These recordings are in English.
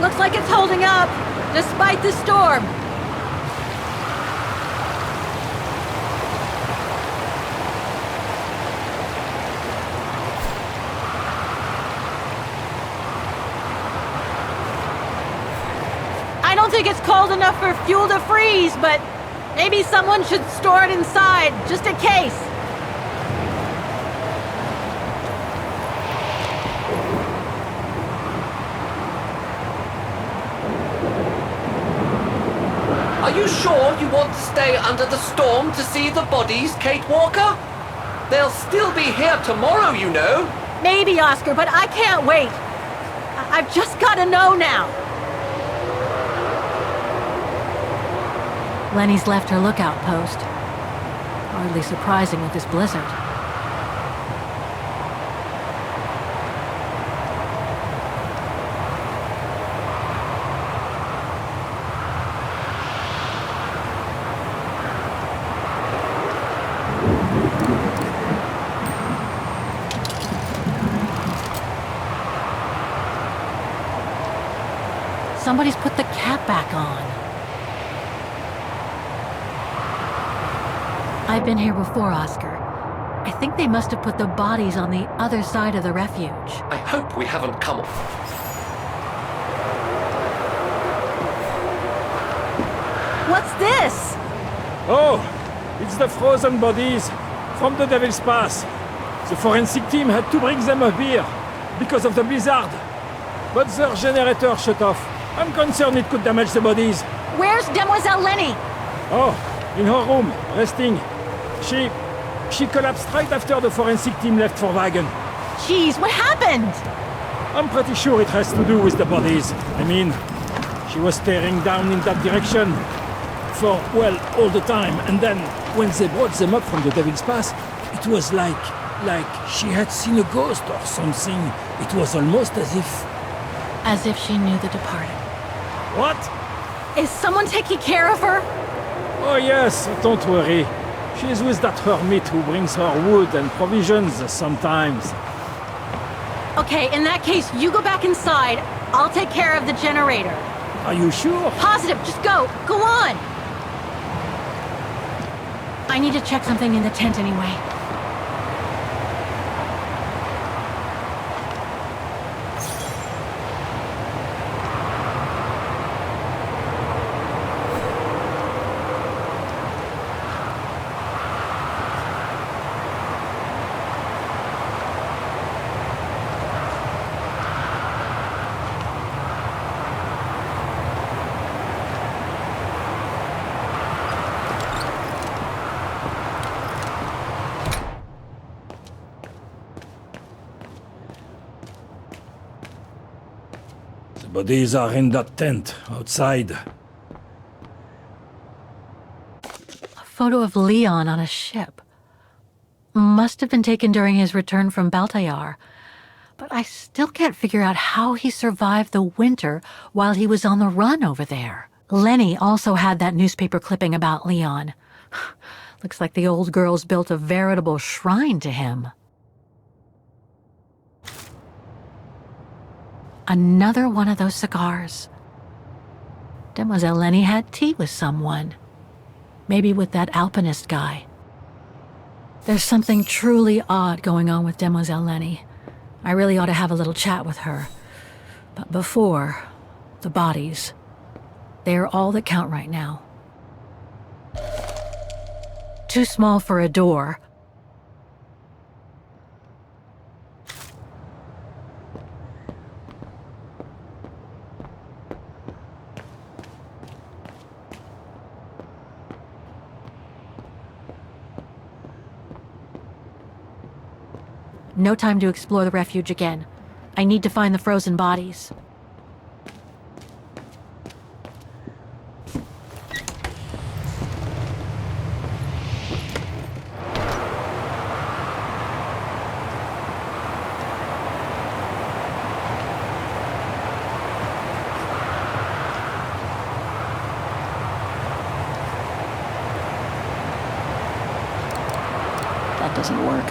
Looks like it's holding up, despite the storm. I don't think it's cold enough for fuel to freeze, but maybe someone should store it inside, just in case. Are you sure you want to stay under the storm to see the bodies, Kate Walker? They'll still be here tomorrow, you know. Maybe, Oscar, but I can't wait. I've just gotta know now. Lenny's left her lookout post. Hardly surprising with this blizzard. Somebody's put the cap back on. I've been here before, Oscar. I think they must have put the bodies on the other side of the refuge. I hope we haven't come off. What's this? Oh, it's the frozen bodies from the Devil's Pass. The forensic team had to bring them up here because of the blizzard. But their generator shut off. I'm concerned it could damage the bodies. Where's Demoiselle Lenny? Oh, in her room, resting. She collapsed right after the forensic team left for Wagen. Jeez, what happened? I'm pretty sure it has to do with the bodies. I mean, she was staring down in that direction for, well, all the time. And then, when they brought them up from the Devil's Pass, it was like she had seen a ghost or something. It was almost as if... As if she knew the departed. What? Is someone taking care of her? Oh yes, don't worry. She's with that hermit who brings her wood and provisions sometimes. Okay, in that case, you go back inside. I'll take care of the generator. Are you sure? Positive, just go. Go on! I need to check something in the tent anyway. The bodies are in that tent, outside. A photo of Leon on a ship. Must have been taken during his return from Baltayar. But I still can't figure out how he survived the winter while he was on the run over there. Lenny also had that newspaper clipping about Leon. Looks like the old girls built a veritable shrine to him. Another one of those cigars. Demoiselle Lenny had tea with someone. Maybe with that alpinist guy. There's something truly odd going on with Demoiselle Lenny. I really ought to have a little chat with her. But before, the bodies. They are all that count right now. Too small for a door. No time to explore the refuge again. I need to find the frozen bodies. That doesn't work.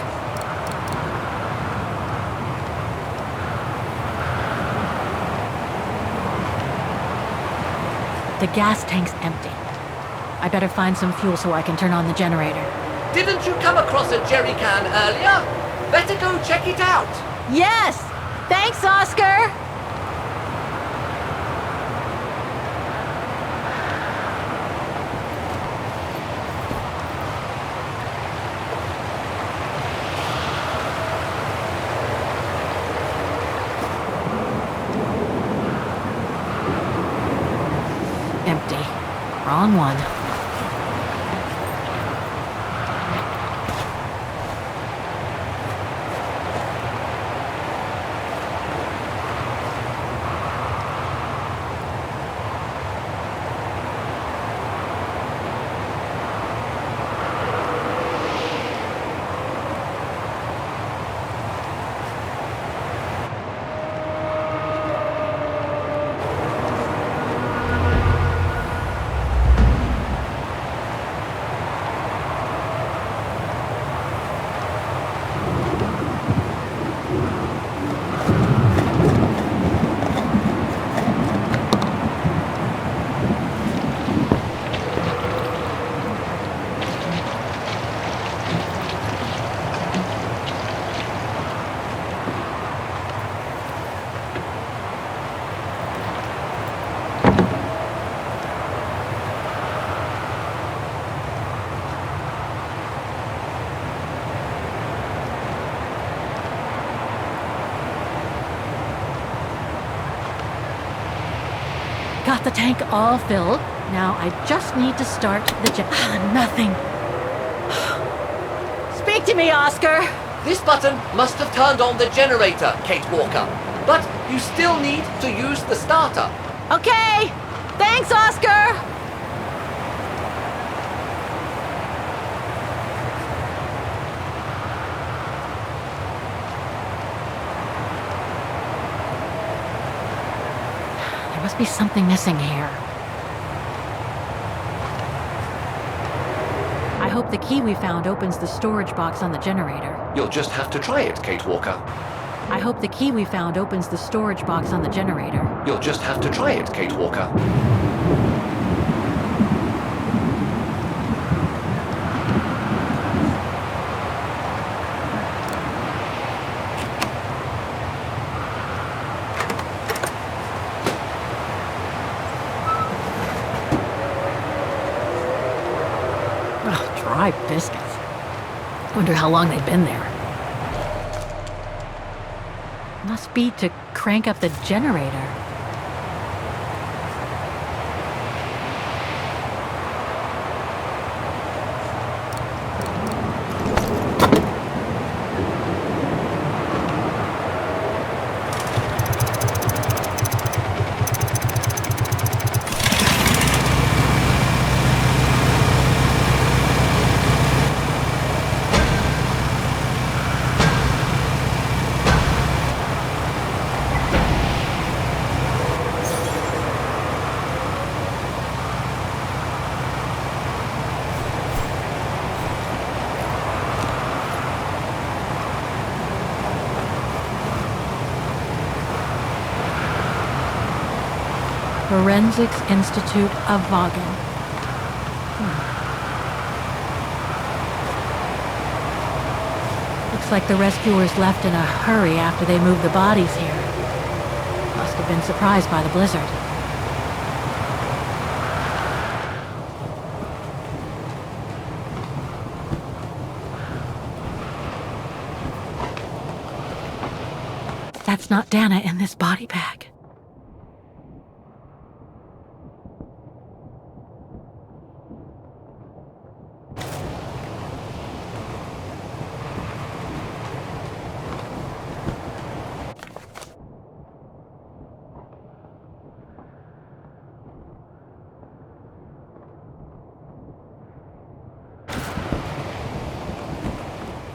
The gas tank's empty. I better find some fuel so I can turn on the generator. Didn't you come across a jerry can earlier? Better go check it out. Yes! Thanks, Oscar! Empty. Wrong one. Got the tank all filled. Now I just need to start the nothing. Speak to me, Oscar! This button must have turned on the generator, Kate Walker. But you still need to use the starter. Okay! Thanks, Oscar! There must be something missing here. I hope the key we found opens the storage box on the generator. You'll just have to try it, Kate Walker. I hope the key we found opens the storage box on the generator. You'll just have to try it, Kate Walker. Oh, dry biscuits. Wonder how long they've been there. Must be to crank up the generator. Forensics Institute of Vaughan. Looks like the rescuers left in a hurry after they moved the bodies here. Must have been surprised by the blizzard. That's not Dana in this body bag.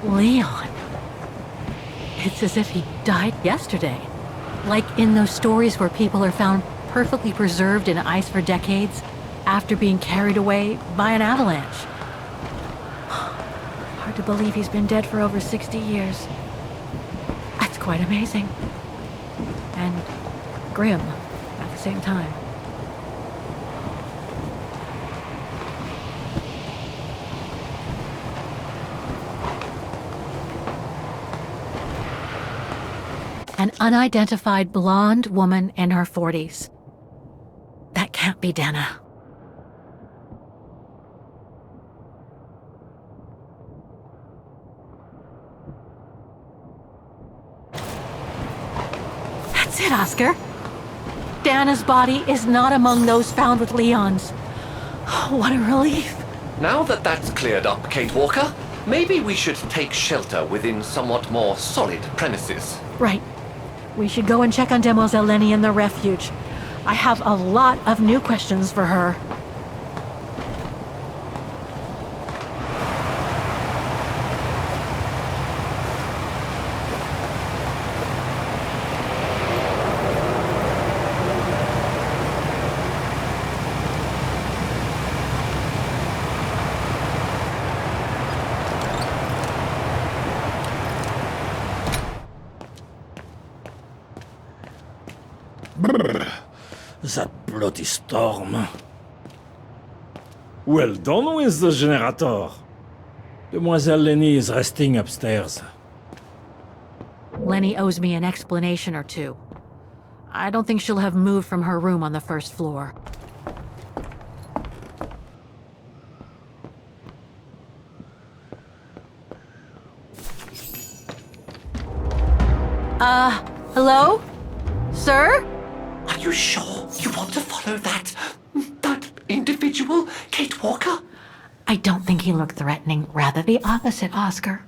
Leon. It's as if he died yesterday. Like in those stories where people are found perfectly preserved in ice for decades after being carried away by an avalanche. Hard to believe he's been dead for over 60 years. That's quite amazing. And grim at the same time. An unidentified blonde woman in her 40s. That can't be Dana. That's it, Oscar. Dana's body is not among those found with Leon's. What a relief. Now that that's cleared up, Kate Walker, maybe we should take shelter within somewhat more solid premises. Right. We should go and check on Demoiselle Lenny in the refuge. I have a lot of new questions for her. That bloody storm. Well done with the generator. Demoiselle Lenny is resting upstairs. Lenny owes me an explanation or two. I don't think she'll have moved from her room on the first floor. Hello? Sir? Are you sure you want to follow that individual, Kate Walker? I don't think he looked threatening. Rather the opposite, Oscar.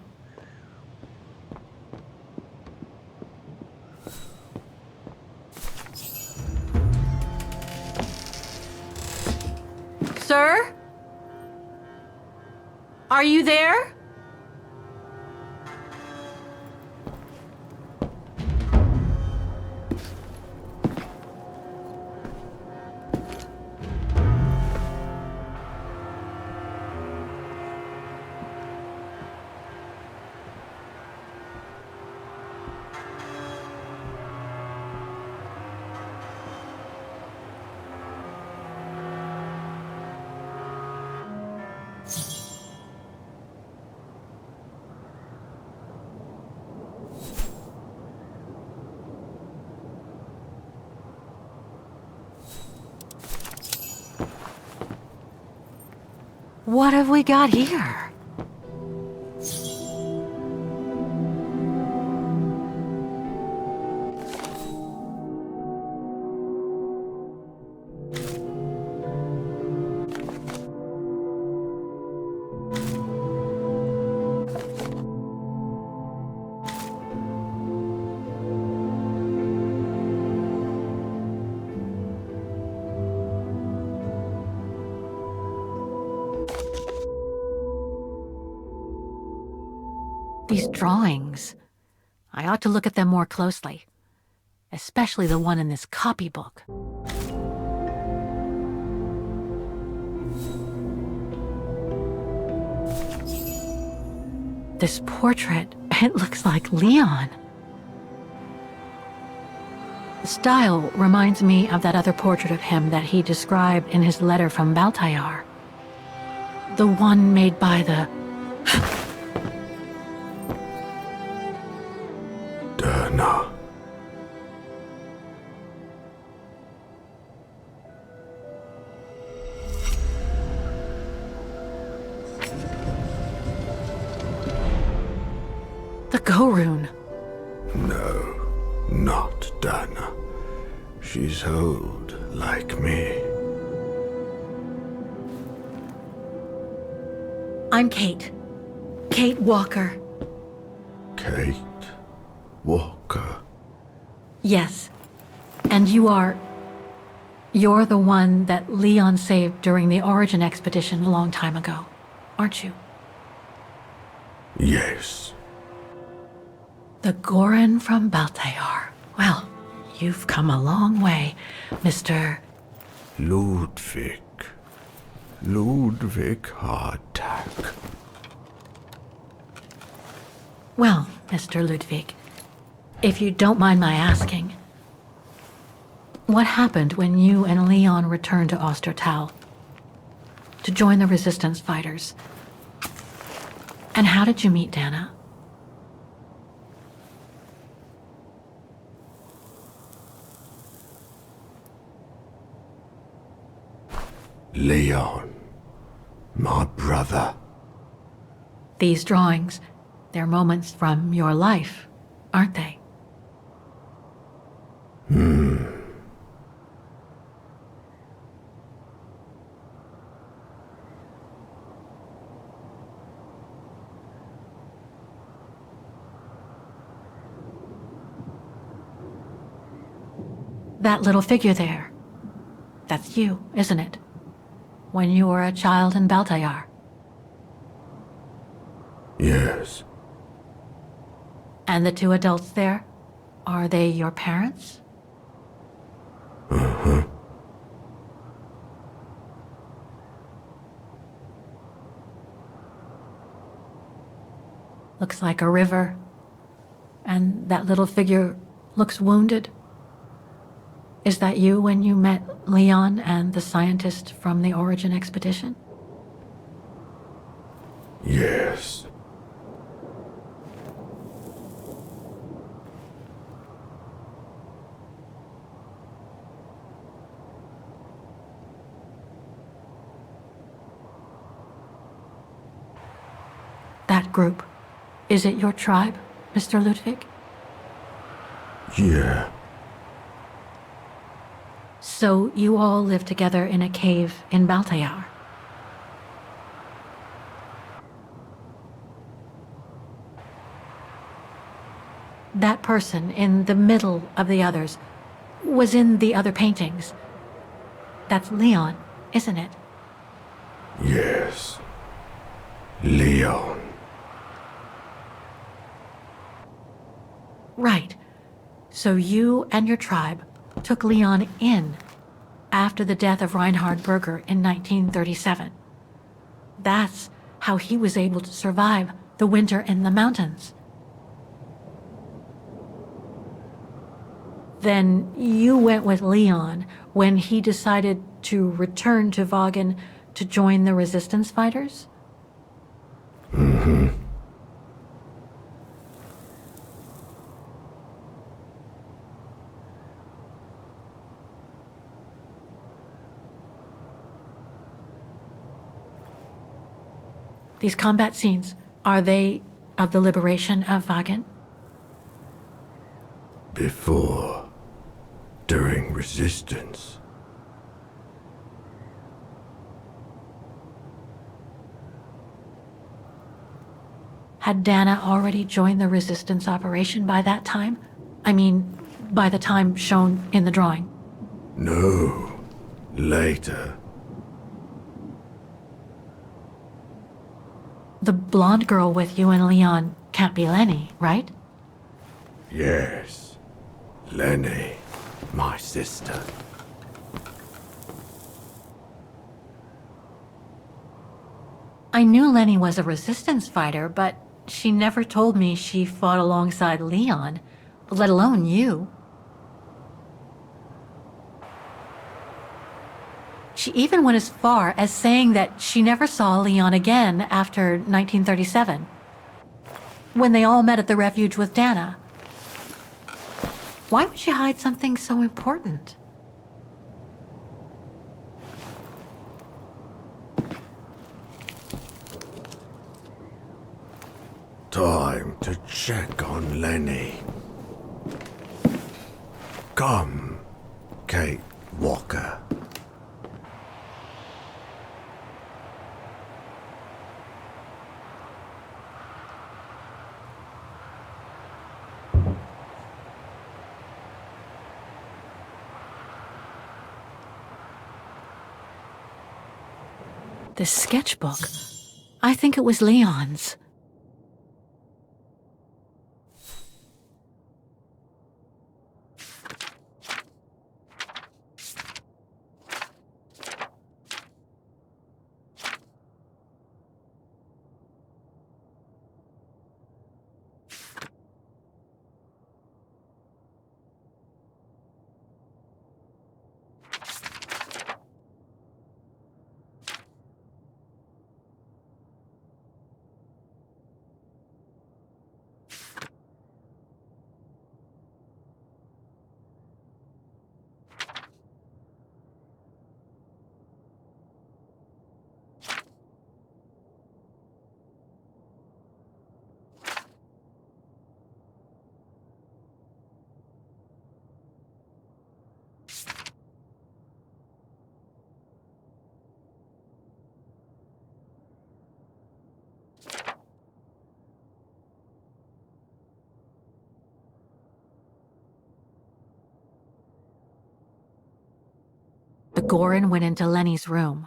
Sir? Are you there? What have we got here? These drawings. I ought to look at them more closely. Especially the one in this copybook. This portrait, it looks like Leon. The style reminds me of that other portrait of him that he described in his letter from Baltayar. The one made by the... Dana. The Go-Rune. No, not Dana. She's old, like me. I'm Kate. Kate Walker. Kate Walker. Yes. And you're the one that Leon saved during the Origin expedition a long time ago, aren't you? Yes. The Goran from Baltayar. Well, you've come a long way, Mr. Ludwig. Ludwig Hardtack. Well, Mr. Ludwig, if you don't mind my asking, what happened when you and Leon returned to Ostertal to join the resistance fighters? And how did you meet Dana? Leon, my brother. These drawings, they're moments from your life, aren't they? That little figure there, that's you, isn't it? When you were a child in Baltayar. Yes. And the two adults there, are they your parents? Uh-huh. Looks like a river. And that little figure looks wounded. Is that you when you met Leon and the scientist from the Origin expedition? Yes. That group, is it your tribe, Mr. Ludwig? Yeah. So you all live together in a cave in Baltayar? That person in the middle of the others was in the other paintings. That's Leon, isn't it? Yes. Leon. Right. So you and your tribe took Leon in after the death of Reinhard Berger in 1937. That's how he was able to survive the winter in the mountains. Then you went with Leon when he decided to return to Vagen to join the resistance fighters? Mm-hmm. These combat scenes, are they of the liberation of Vagen? Before. During resistance. Had Dana already joined the resistance operation by that time? I mean, by the time shown in the drawing. No. Later. The blonde girl with you and Leon can't be Lenny, right? Yes. Lenny. My sister. I knew Lenny was a resistance fighter, but she never told me she fought alongside Leon, let alone you. She even went as far as saying that she never saw Leon again after 1937, when they all met at the refuge with Dana. Why would she hide something so important? Time to check on Lenny. Come, Kate Walker. This sketchbook. I think it was Leon's. the Goran went into Lenny's room.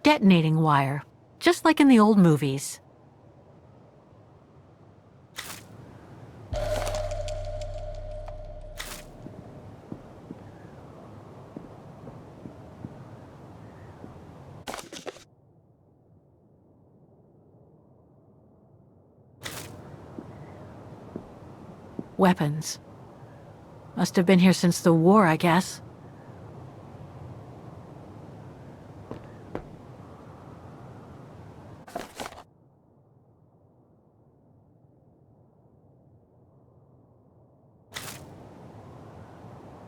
Detonating wire, just like in the old movies. Weapons. Must have been here since the war, I guess.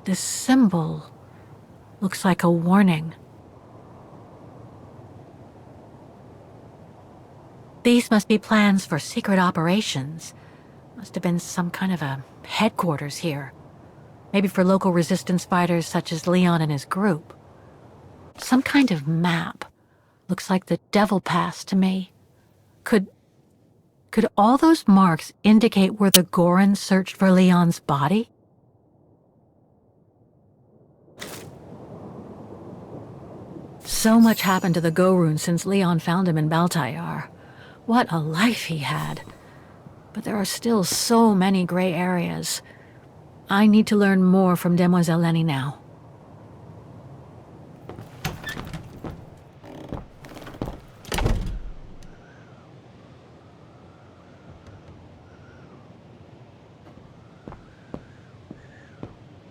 This symbol looks like a warning. These must be plans for secret operations. Must have been some kind of a headquarters here. Maybe for local resistance fighters such as Leon and his group. Some kind of map. Looks like the Devil Pass to me. Could all those marks indicate where the Goran searched for Leon's body? So much happened to the Gorun since Leon found him in Baltayar. What a life he had. But there are still so many gray areas. I need to learn more from Demoiselle Lenny now.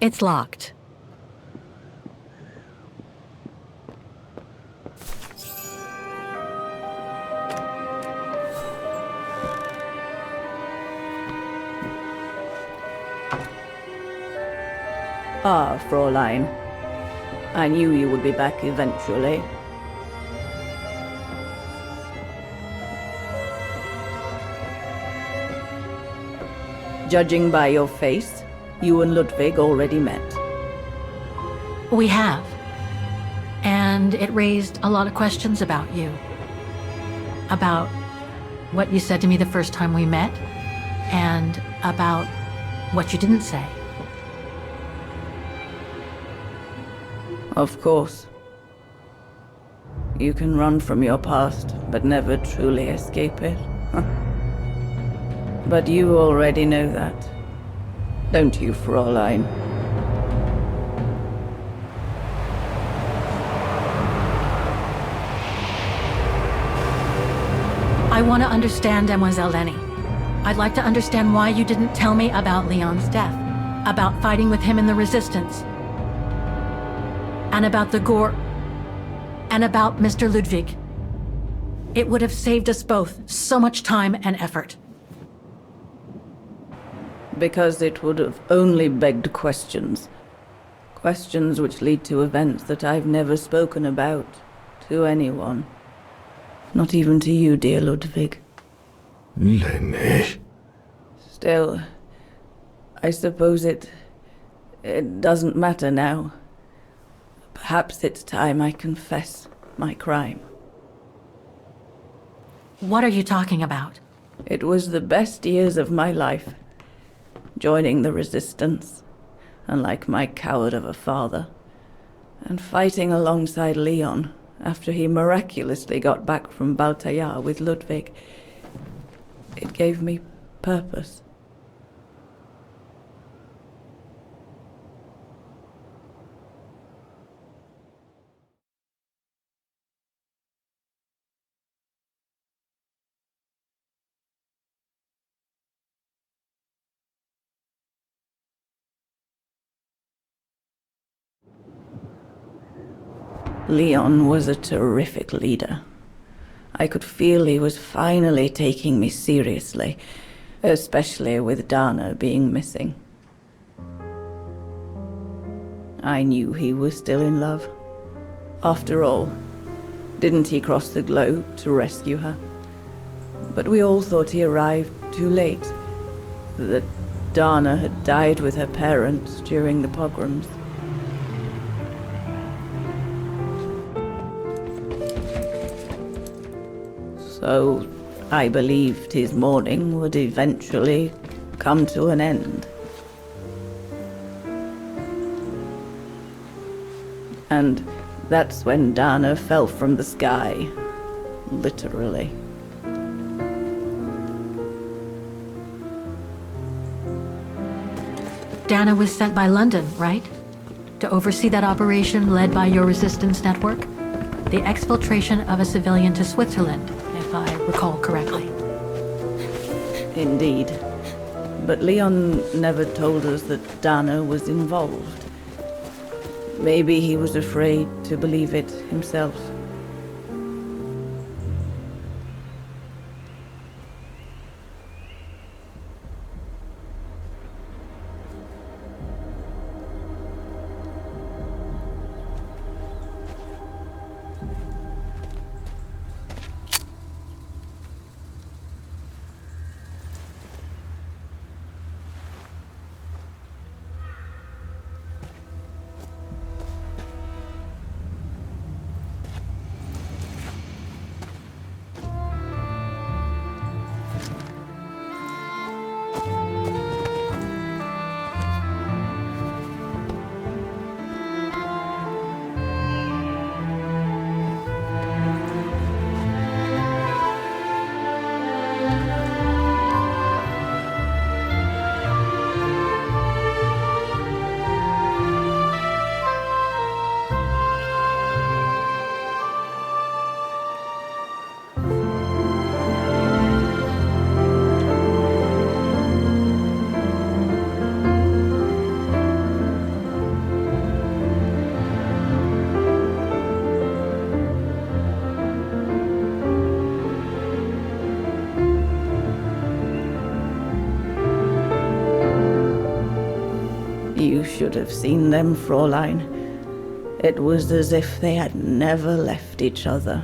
It's locked. Ah, Fräulein. I knew you would be back eventually. Judging by your face, you and Ludwig already met. We have. And it raised a lot of questions about you. About what you said to me the first time we met, and about what you didn't say. Of course. You can run from your past, but never truly escape it. But you already know that. Don't you, Fräulein? I want to understand Demoiselle Lenny. I'd like to understand why you didn't tell me about Leon's death, about fighting with him in the Resistance, and about the and about Mr. Ludwig. It would have saved us both so much time and effort. Because it would have only begged questions. Questions which lead to events that I've never spoken about to anyone. Not even to you, dear Ludwig. Lenny. Still, I suppose it doesn't matter now. Perhaps it's time I confess my crime. What are you talking about? It was the best years of my life. Joining the Resistance, unlike my coward of a father, and fighting alongside Leon after he miraculously got back from Baltayar with Ludwig. It gave me purpose. Leon was a terrific leader. I could feel he was finally taking me seriously, especially with Dana being missing. I knew he was still in love. After all, didn't he cross the globe to rescue her? But we all thought he arrived too late, that Dana had died with her parents during the pogroms. So I believed his mourning would eventually come to an end. And that's when Dana fell from the sky. Literally. Dana was sent by London, right? To oversee that operation led by your resistance network? The exfiltration of a civilian to Switzerland, if I recall correctly. Indeed. But Leon never told us that Dana was involved. Maybe he was afraid to believe it himself. You should have seen them, Fräulein. It was as if they had never left each other.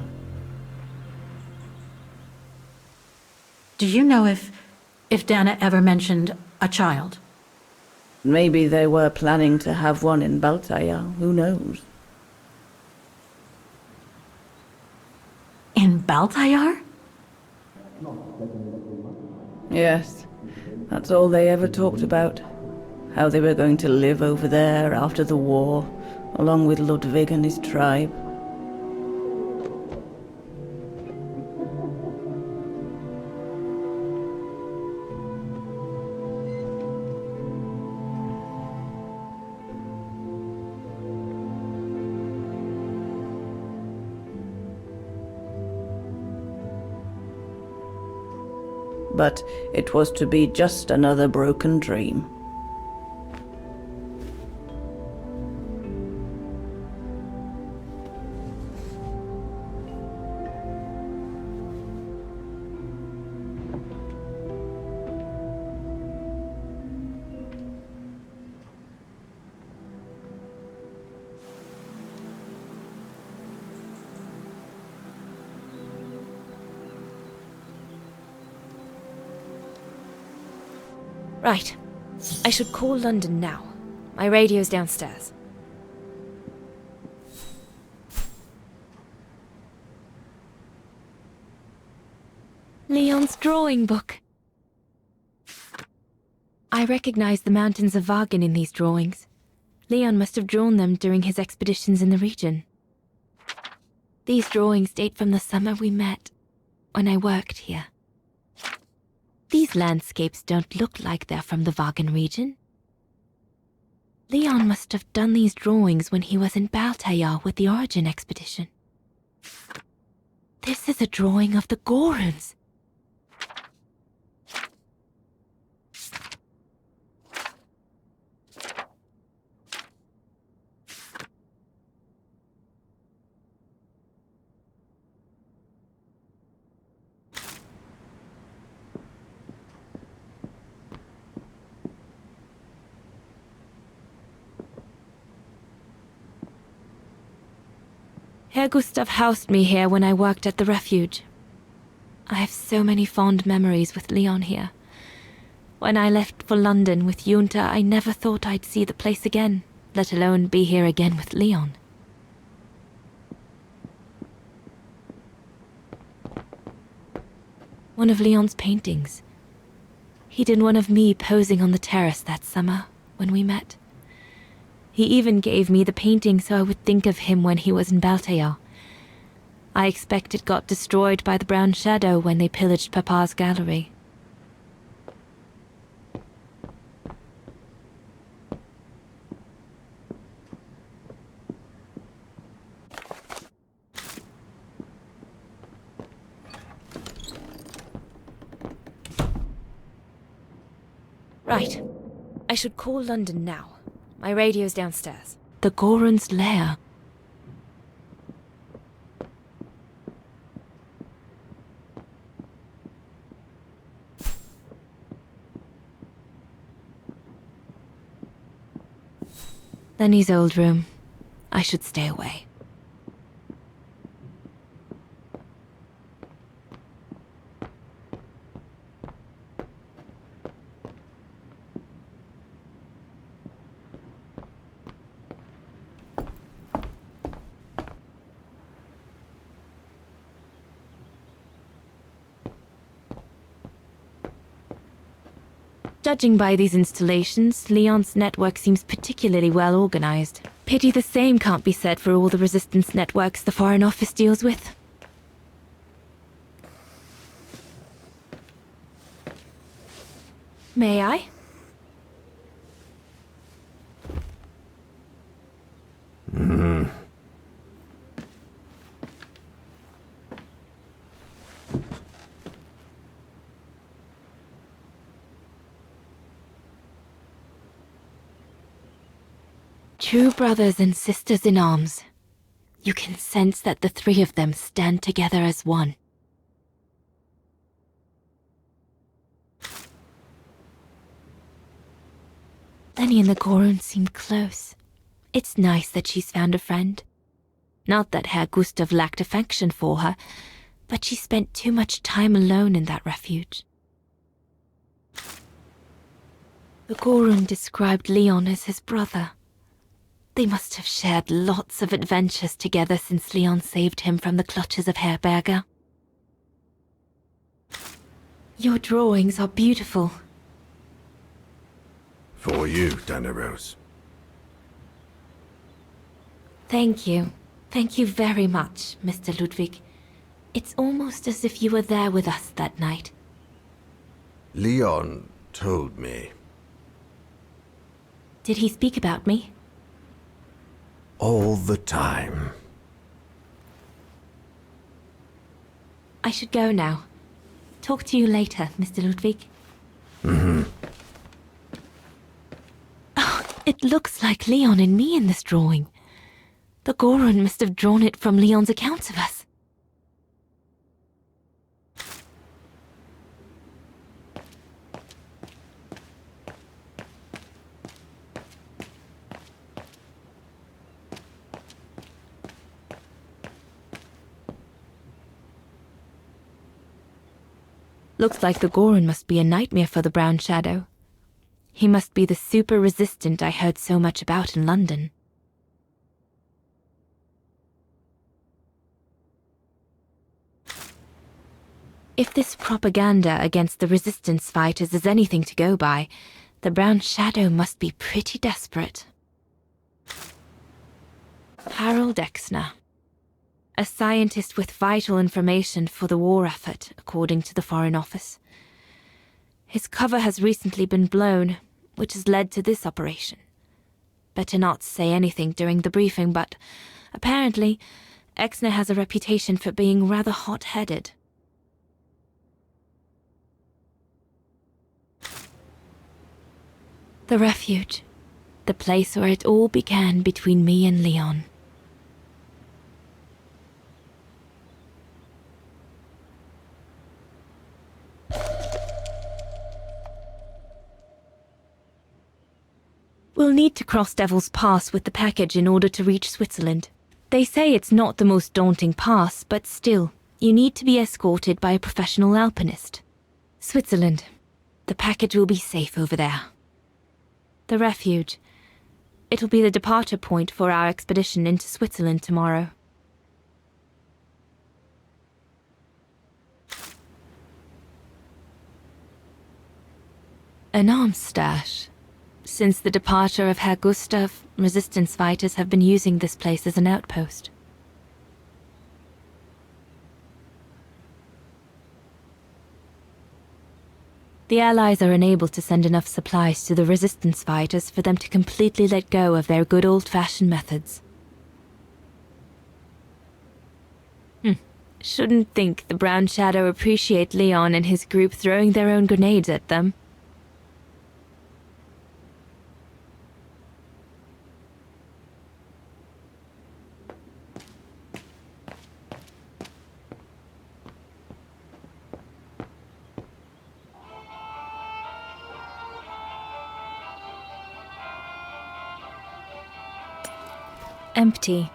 Do you know if Dana ever mentioned a child? Maybe they were planning to have one in Baltaya, who knows? In Baltayar? Yes, that's all they ever talked about. How they were going to live over there after the war, along with Ludwig and his tribe. But it was to be just another broken dream. Right. I should call London now. My radio's downstairs. Leon's drawing book. I recognize the mountains of Wagen in these drawings. Leon must have drawn them during his expeditions in the region. These drawings date from the summer we met, when I worked here. These landscapes don't look like they're from the Wagen region. Leon must have done these drawings when he was in Baltayar with the Origin expedition. This is a drawing of the Goruns. Herr Gustav housed me here when I worked at the refuge. I have so many fond memories with Leon here. When I left for London with Junta, I never thought I'd see the place again, let alone be here again with Leon. One of Leon's paintings. He did one of me posing on the terrace that summer when we met. He even gave me the painting so I would think of him when he was in Baltair. I expect it got destroyed by the Brown Shadow when they pillaged Papa's gallery. Right. I should call London now. My radio's downstairs. The Goron's lair. Lenny's old room. I should stay away. Judging by these installations, Leon's network seems particularly well organized. Pity the same can't be said for all the resistance networks the Foreign Office deals with. May I? True brothers and sisters in arms. You can sense that the three of them stand together as one. Lenny and the Goron seem close. It's nice that she's found a friend. Not that Herr Gustav lacked affection for her, but she spent too much time alone in that refuge. The Goron described Leon as his brother. They must have shared lots of adventures together since Leon saved him from the clutches of Herberger. Your drawings are beautiful. For you, Dannerose. Thank you. Thank you very much, Mr. Ludwig. It's almost as if you were there with us that night. Leon told me. Did he speak about me? All the time. I should go now. Talk to you later, Mr. Ludwig. Oh, it looks like Leon and me in this drawing. The Goron must have drawn it from Leon's accounts of us. Looks like the Goron must be a nightmare for the Brown Shadow. He must be the super resistant I heard so much about in London. If this propaganda against the resistance fighters is anything to go by, the Brown Shadow must be pretty desperate. Harold Exner. A scientist with vital information for the war effort, according to the Foreign Office. His cover has recently been blown, which has led to this operation. Better not say anything during the briefing, but apparently, Exner has a reputation for being rather hot-headed. The refuge. The place where it all began between me and Leon. We'll need to cross Devil's Pass with the package in order to reach Switzerland. They say it's not the most daunting pass, but still, you need to be escorted by a professional alpinist. Switzerland. The package will be safe over there. The refuge. It'll be the departure point for our expedition into Switzerland tomorrow. An arms stash. Since the departure of Herr Gustav, resistance fighters have been using this place as an outpost. The Allies are unable to send enough supplies to the resistance fighters for them to completely let go of their good old-fashioned methods. Shouldn't think the Brown Shadow appreciate Leon and his group throwing their own grenades at them. Empty.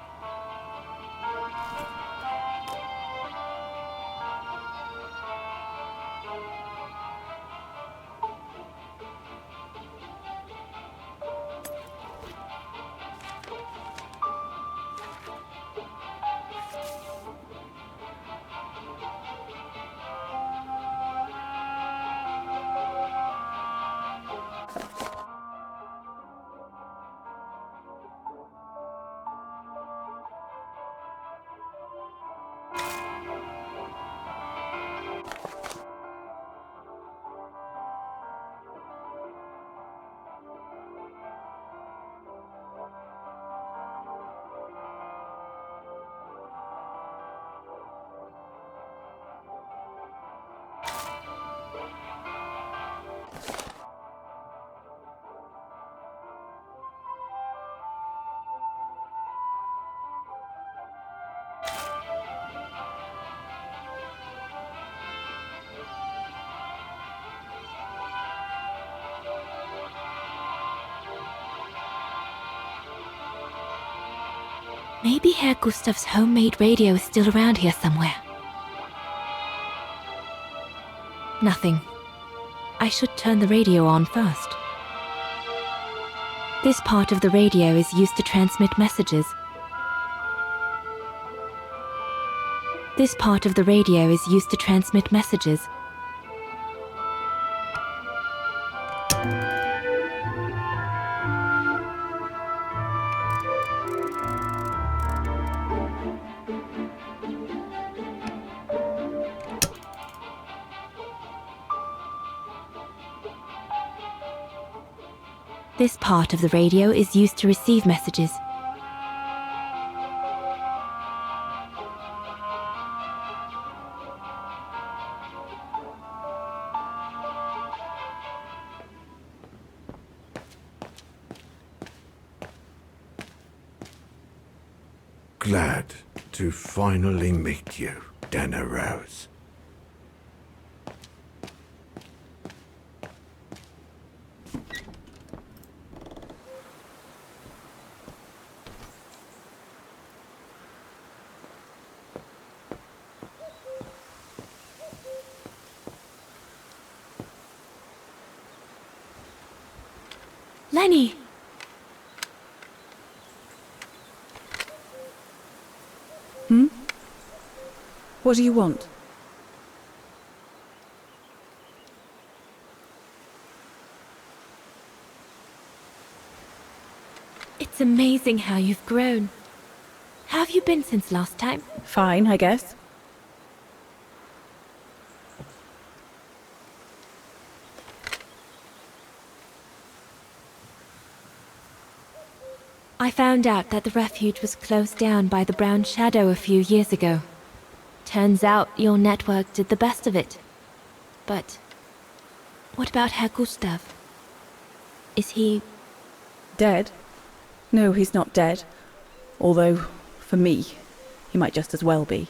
Maybe Herr Gustav's homemade radio is still around here somewhere. Nothing. I should turn the radio on first. This part of the radio is used to transmit messages. This part of the radio is used to transmit messages. This part of the radio is used to receive messages. Glad to finally meet you, Dana Rose. Lenny! What do you want? It's amazing how you've grown. How have you been since last time? Fine, I guess. I found out that the refuge was closed down by the Brown Shadow a few years ago. Turns out your network did the best of it. But what about Herr Gustav? Is he... Dead? No, he's not dead. Although, for me, he might just as well be.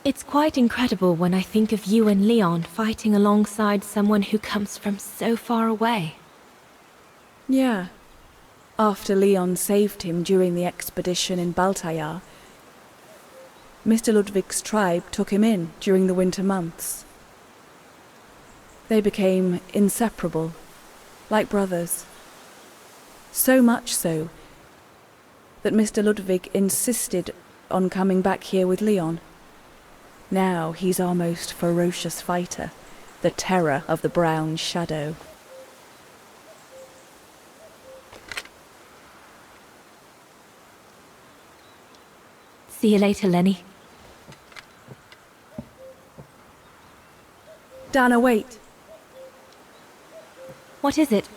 It's quite incredible when I think of you and Leon fighting alongside someone who comes from so far away. Yeah. After Leon saved him during the expedition in Baltayar, Mr. Ludwig's tribe took him in during the winter months. They became inseparable, like brothers. So much so that Mr. Ludwig insisted on coming back here with Leon. Now he's our most ferocious fighter, the terror of the Brown Shadow. See you later, Lenny. Dana, wait. What is it?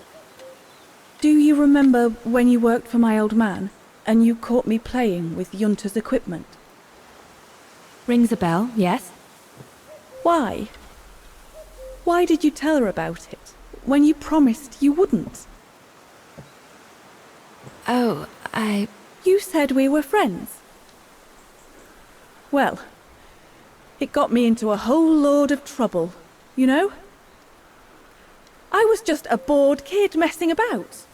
Do you remember when you worked for my old man, and you caught me playing with Junta's equipment? Rings a bell, yes? Why? Why did you tell her about it, when you promised you wouldn't? Oh, You said we were friends. Well, it got me into a whole load of trouble, you know? I was just a bored kid messing about.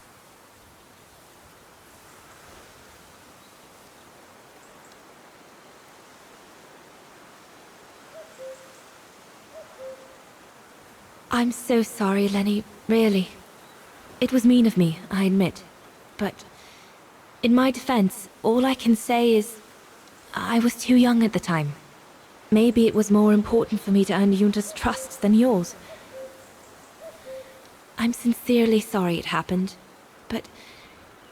I'm so sorry, Lenny, really. It was mean of me, I admit. But in my defense, all I can say is I was too young at the time. Maybe it was more important for me to earn Junta's trust than yours. I'm sincerely sorry it happened, but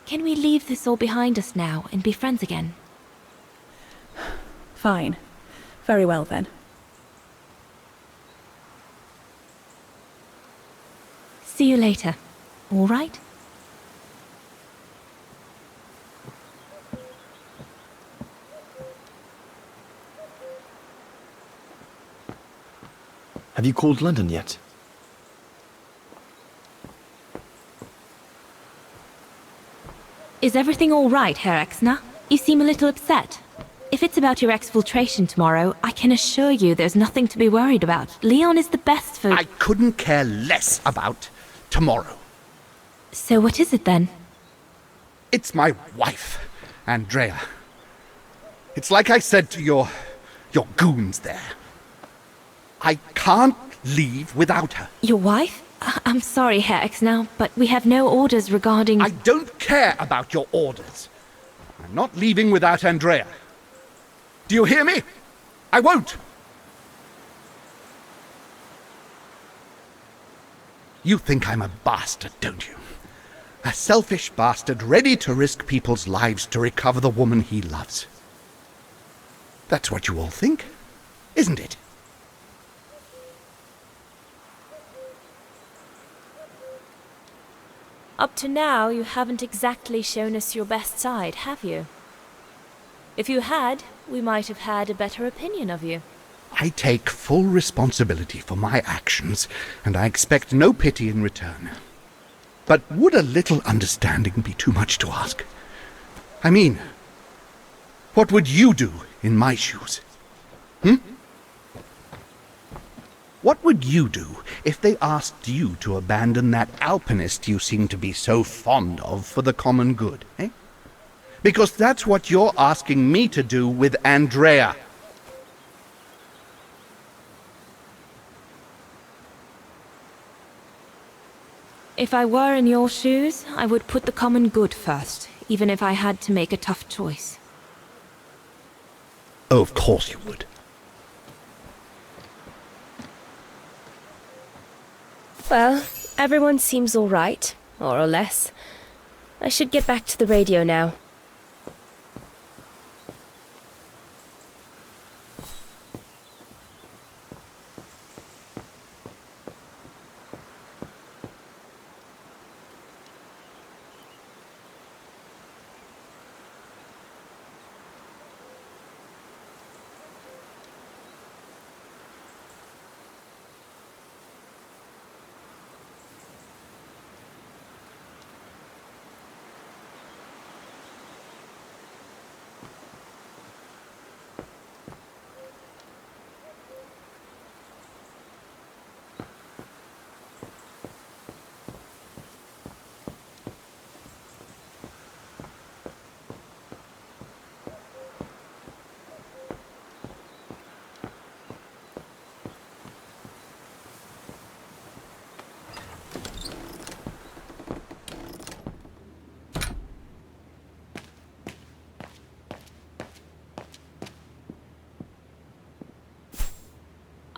can we leave this all behind us now and be friends again? Fine. Very well then. See you later, all right? Have you called London yet? Is everything all right, Herr Exner? You seem a little upset. If it's about your exfiltration tomorrow, I can assure you there's nothing to be worried about. Leon is the best for... I couldn't care less about tomorrow. So what is it then? It's my wife, Andrea. It's like I said to your goons there. I can't leave without her. Your wife? I'm sorry, Herr Exner, but we have no orders regarding... I don't care about your orders. I'm not leaving without Andrea. Do you hear me? I won't. You think I'm a bastard, don't you? A selfish bastard ready to risk people's lives to recover the woman he loves. That's what you all think, isn't it? Up to now, you haven't exactly shown us your best side, have you? If you had, we might have had a better opinion of you. I take full responsibility for my actions, and I expect no pity in return. But would a little understanding be too much to ask? I mean, what would you do in my shoes? What would you do if they asked you to abandon that alpinist you seem to be so fond of for the common good, eh? Because that's what you're asking me to do with Andrea. If I were in your shoes, I would put the common good first, even if I had to make a tough choice. Oh, of course you would. Well, everyone seems all right, more or less. I should get back to the radio now.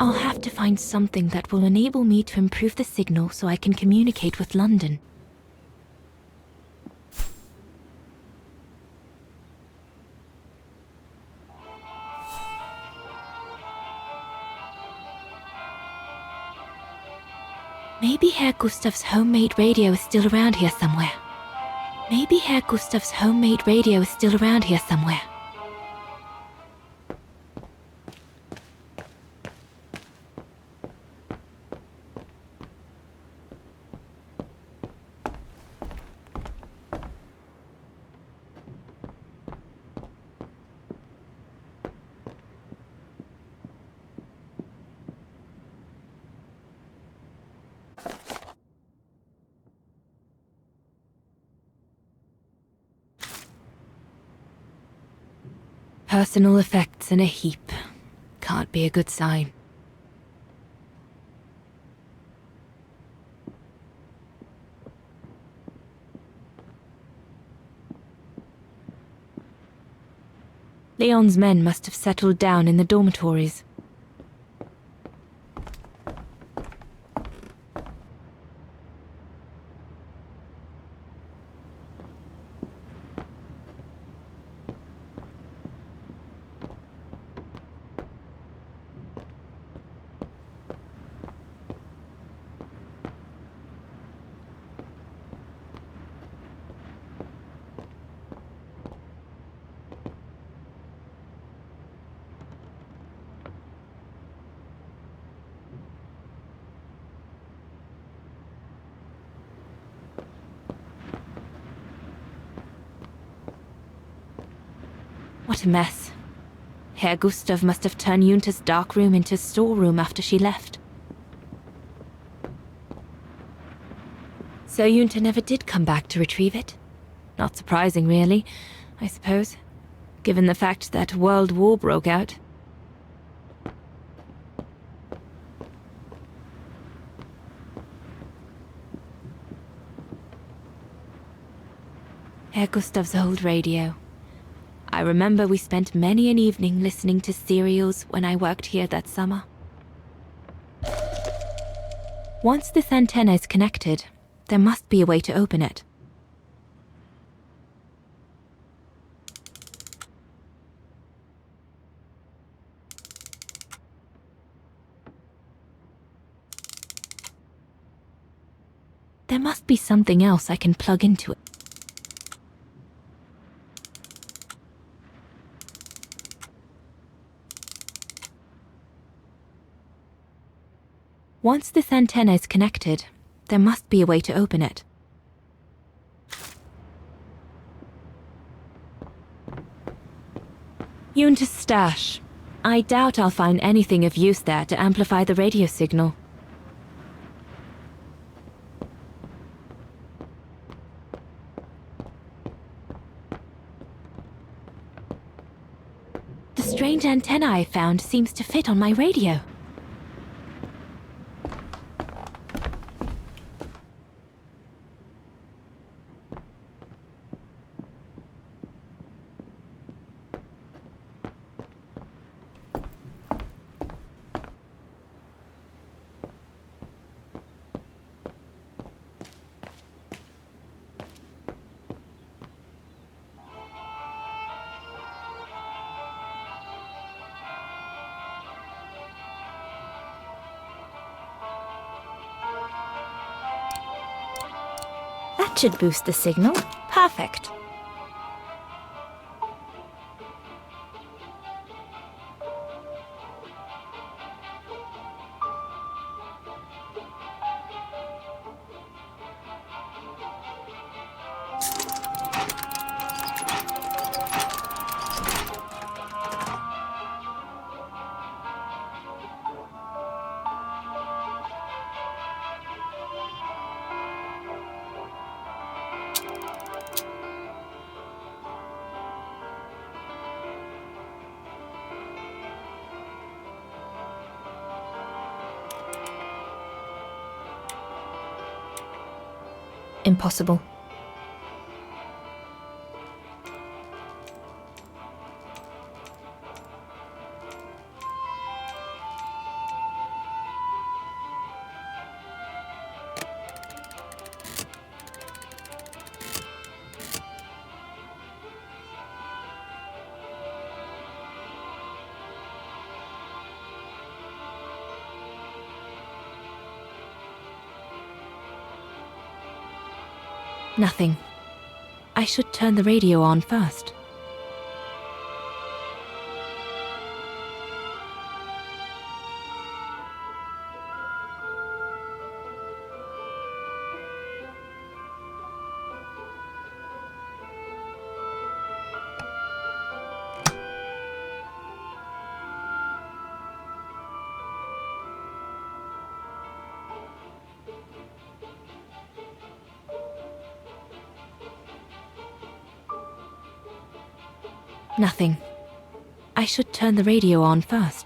I'll have to find something that will enable me to improve the signal so I can communicate with London. Maybe Herr Gustav's homemade radio is still around here somewhere. Maybe Herr Gustav's homemade radio is still around here somewhere. Personal effects in a heap. Can't be a good sign. Leon's men must have settled down in the dormitories. What a mess. Herr Gustav must have turned Junta's dark room into a storeroom after she left. So Junta never did come back to retrieve it? Not surprising, really, I suppose, given the fact that World War broke out. Herr Gustav's old radio. I remember we spent many an evening listening to serials when I worked here that summer. Once this antenna is connected, there must be a way to open it. There must be something else I can plug into it. Once this antenna is connected, there must be a way to open it. Junta's stash. I doubt I'll find anything of use there to amplify the radio signal. The strange antenna I found seems to fit on my radio. That should boost the signal. Perfect. Impossible. Nothing. I should turn the radio on first. Nothing. I should turn the radio on first.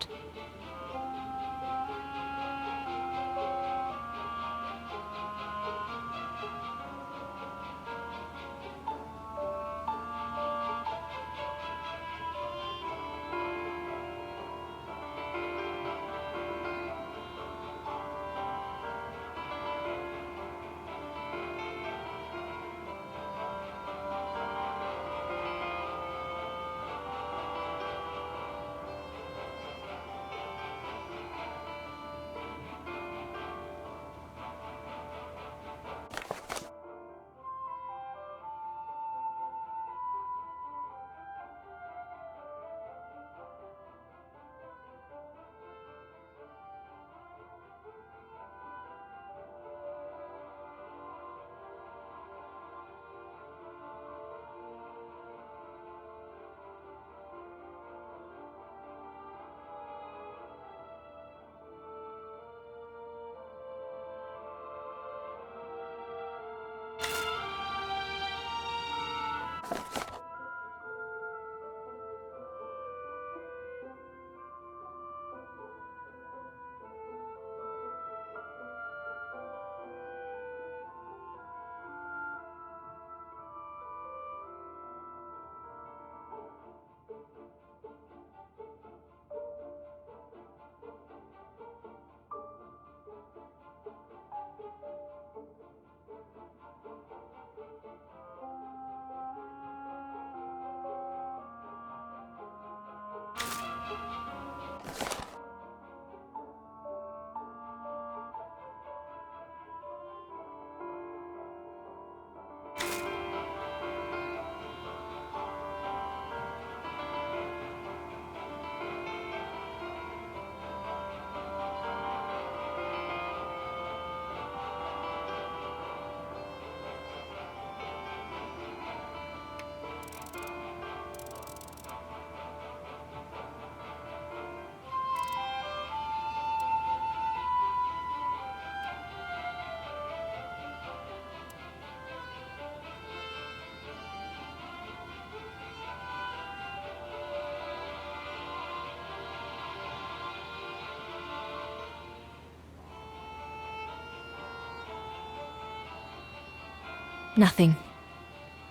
Nothing.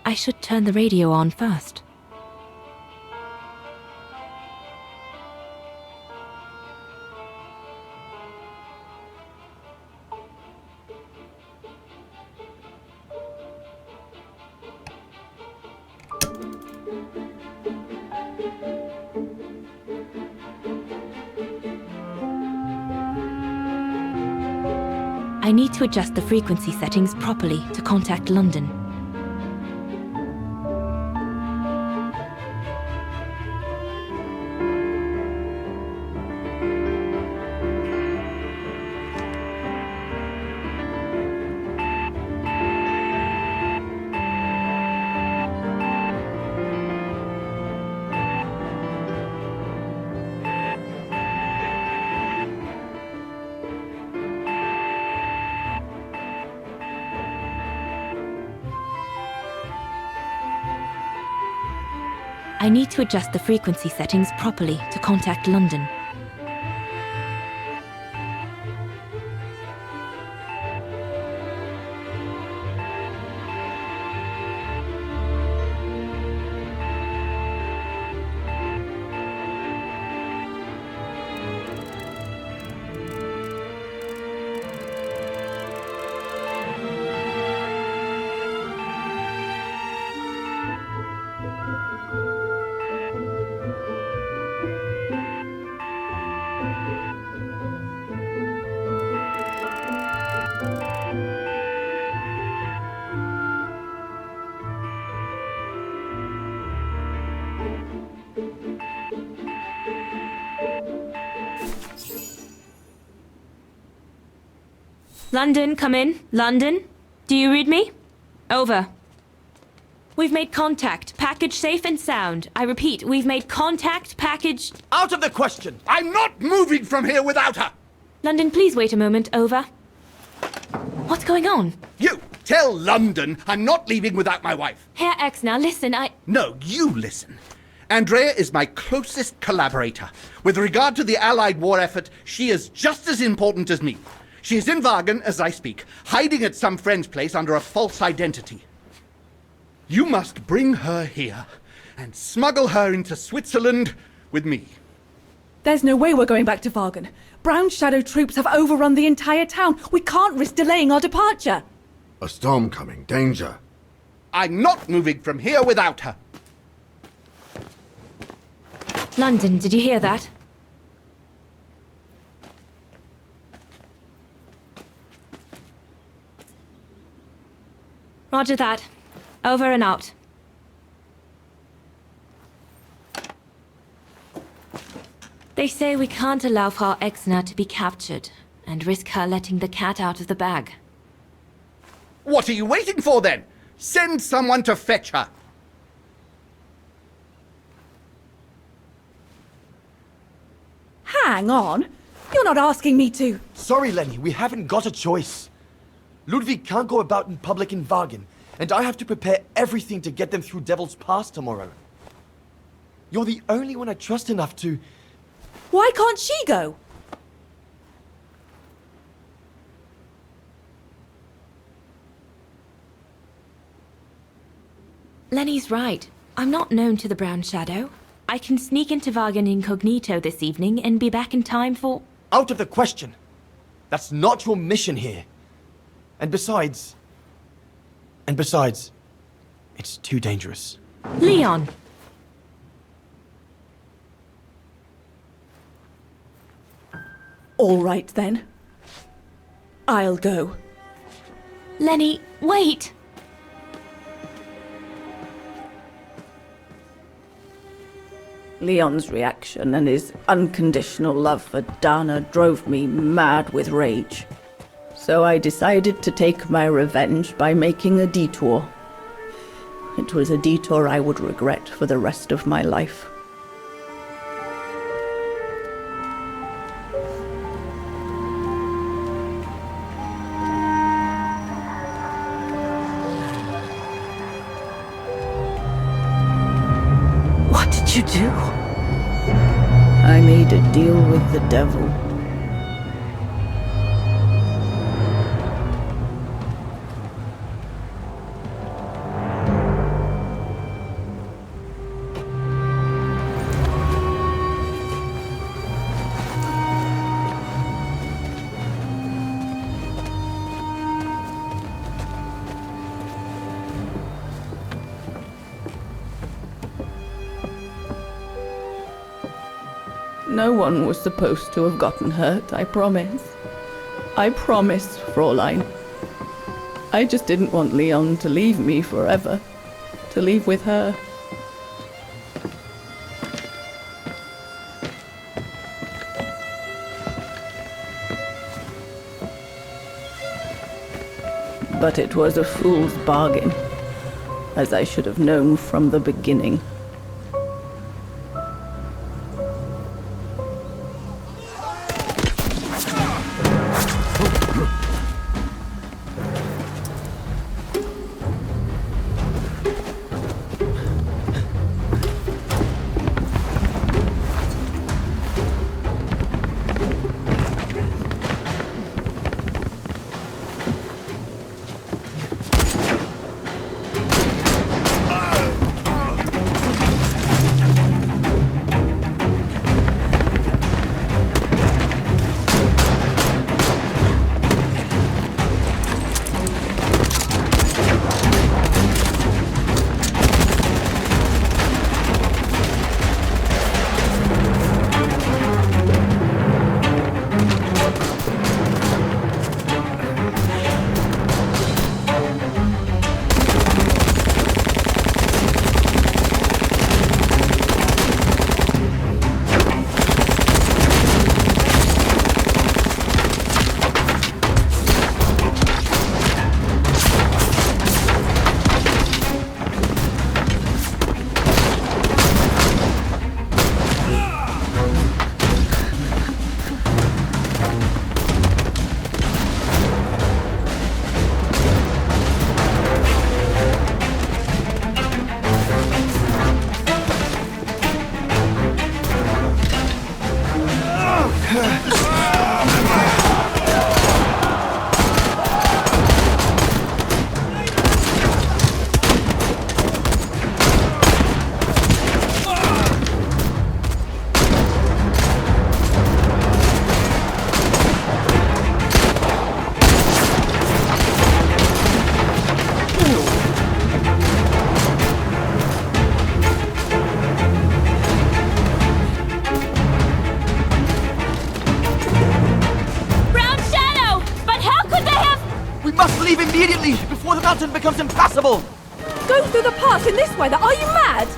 I should turn the radio on first. I need to adjust the frequency settings properly to contact London. I need to adjust the frequency settings properly to contact London. London, come in. London, do you read me? Over. We've made contact. Package safe and sound. I repeat, we've made contact. Package... Out of the question! I'm not moving from here without her! London, please wait a moment. Over. What's going on? You tell London I'm not leaving without my wife. Herr X, now listen, No, you listen. Andrea is my closest collaborator. With regard to the Allied war effort, she is just as important as me. She is in Wagen as I speak, hiding at some friend's place under a false identity. You must bring her here and smuggle her into Switzerland with me. There's no way we're going back to Wagen. Brown Shadow troops have overrun the entire town. We can't risk delaying our departure. A storm coming. Danger. I'm not moving from here without her. London, did you hear that? Roger that. Over and out. They say we can't allow Frau Exner to be captured and risk her letting the cat out of the bag. What are you waiting for then? Send someone to fetch her. Hang on. You're not asking me to. Sorry, Lenny, we haven't got a choice. Ludwig can't go about in public in Wagen, and I have to prepare everything to get them through Devil's Pass tomorrow. You're the only one I trust enough to... Why can't she go? Lenny's right. I'm not known to the Brown Shadow. I can sneak into Wagen incognito this evening and be back in time for... Out of the question. That's not your mission here. And besides, it's too dangerous. Leon! All right, then. I'll go. Lenny, wait! Leon's reaction and his unconditional love for Dana drove me mad with rage. So I decided to take my revenge by making a detour. It was a detour I would regret for the rest of my life. What did you do? I made a deal with the devil. No one was supposed to have gotten hurt, I promise. I promise, Fräulein. I just didn't want Leon to leave me forever. To leave with her. But it was a fool's bargain, as I should have known from the beginning. becomes impassable! Go through the pass in this weather, are you mad?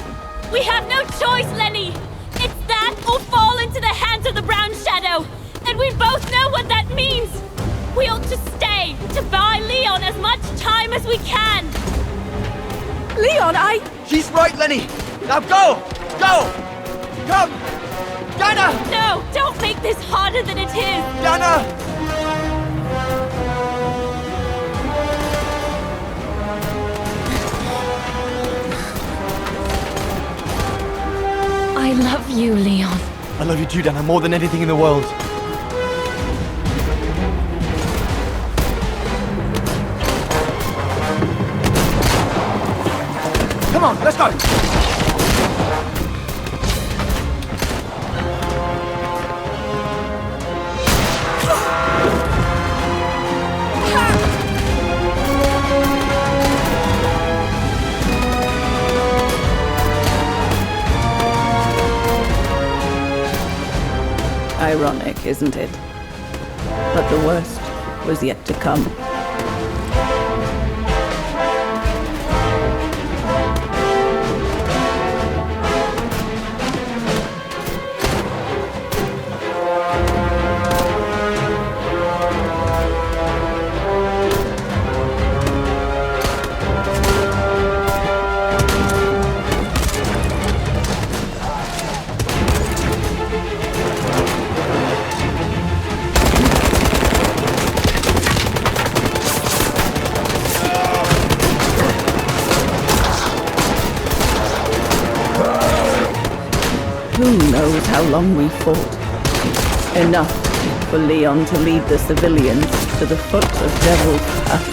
We have no choice, Lenny! It's that or fall into the hands of the Brown Shadow! And we both know what that means! We ought to stay, to buy Leon as much time as we can! Leon, She's right, Lenny! Now go! Go! Come! Yana! No, don't make this harder than it is! Yana! I love you, Leon. I love you too, Dana, more than anything in the world. Come on, let's go! Ironic, isn't it? But the worst was yet to come. Who knows how long we fought? Enough for Leon to lead the civilians to the foot of Devil's Path.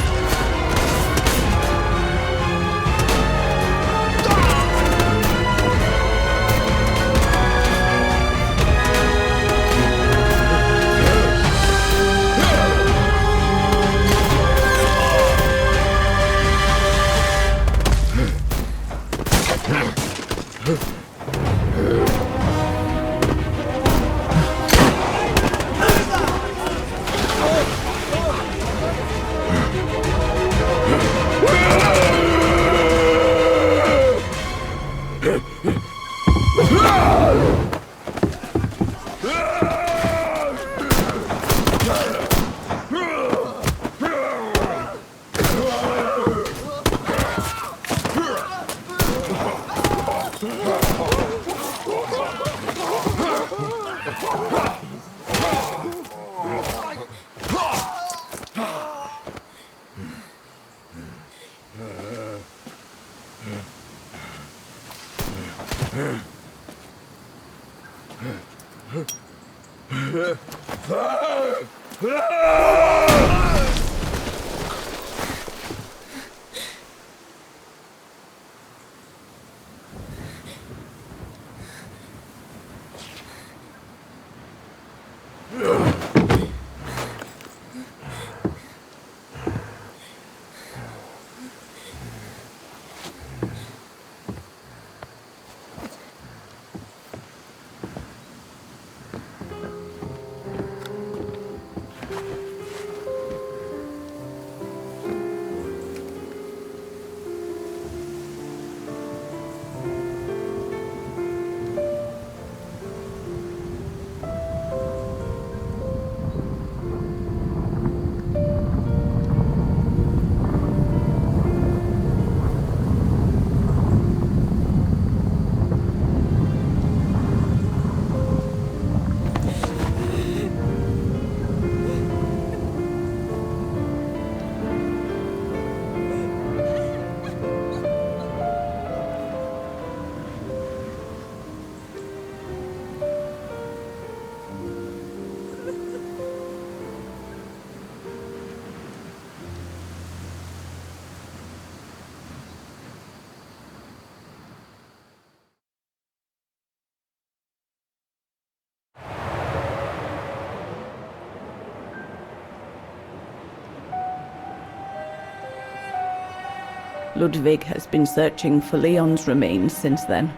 Ludwig has been searching for Leon's remains since then.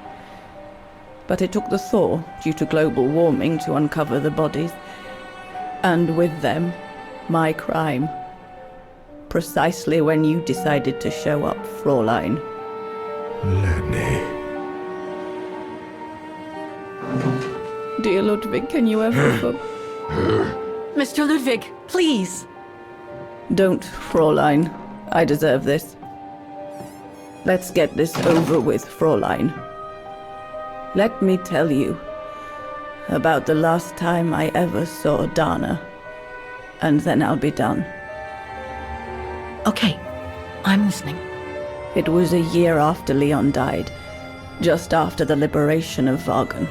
But it took the thaw due to global warming to uncover the bodies. And with them, my crime. precisely when you decided to show up, Fräulein. Lenny. Dear Ludwig, can you ever... Mr. Ludwig, please. Don't, Fräulein. I deserve this. Let's get this over with, Fräulein. Let me tell you about the last time I ever saw Dana, and then I'll be done. Okay, I'm listening. It was a year after Leon died, just after the liberation of Vagen.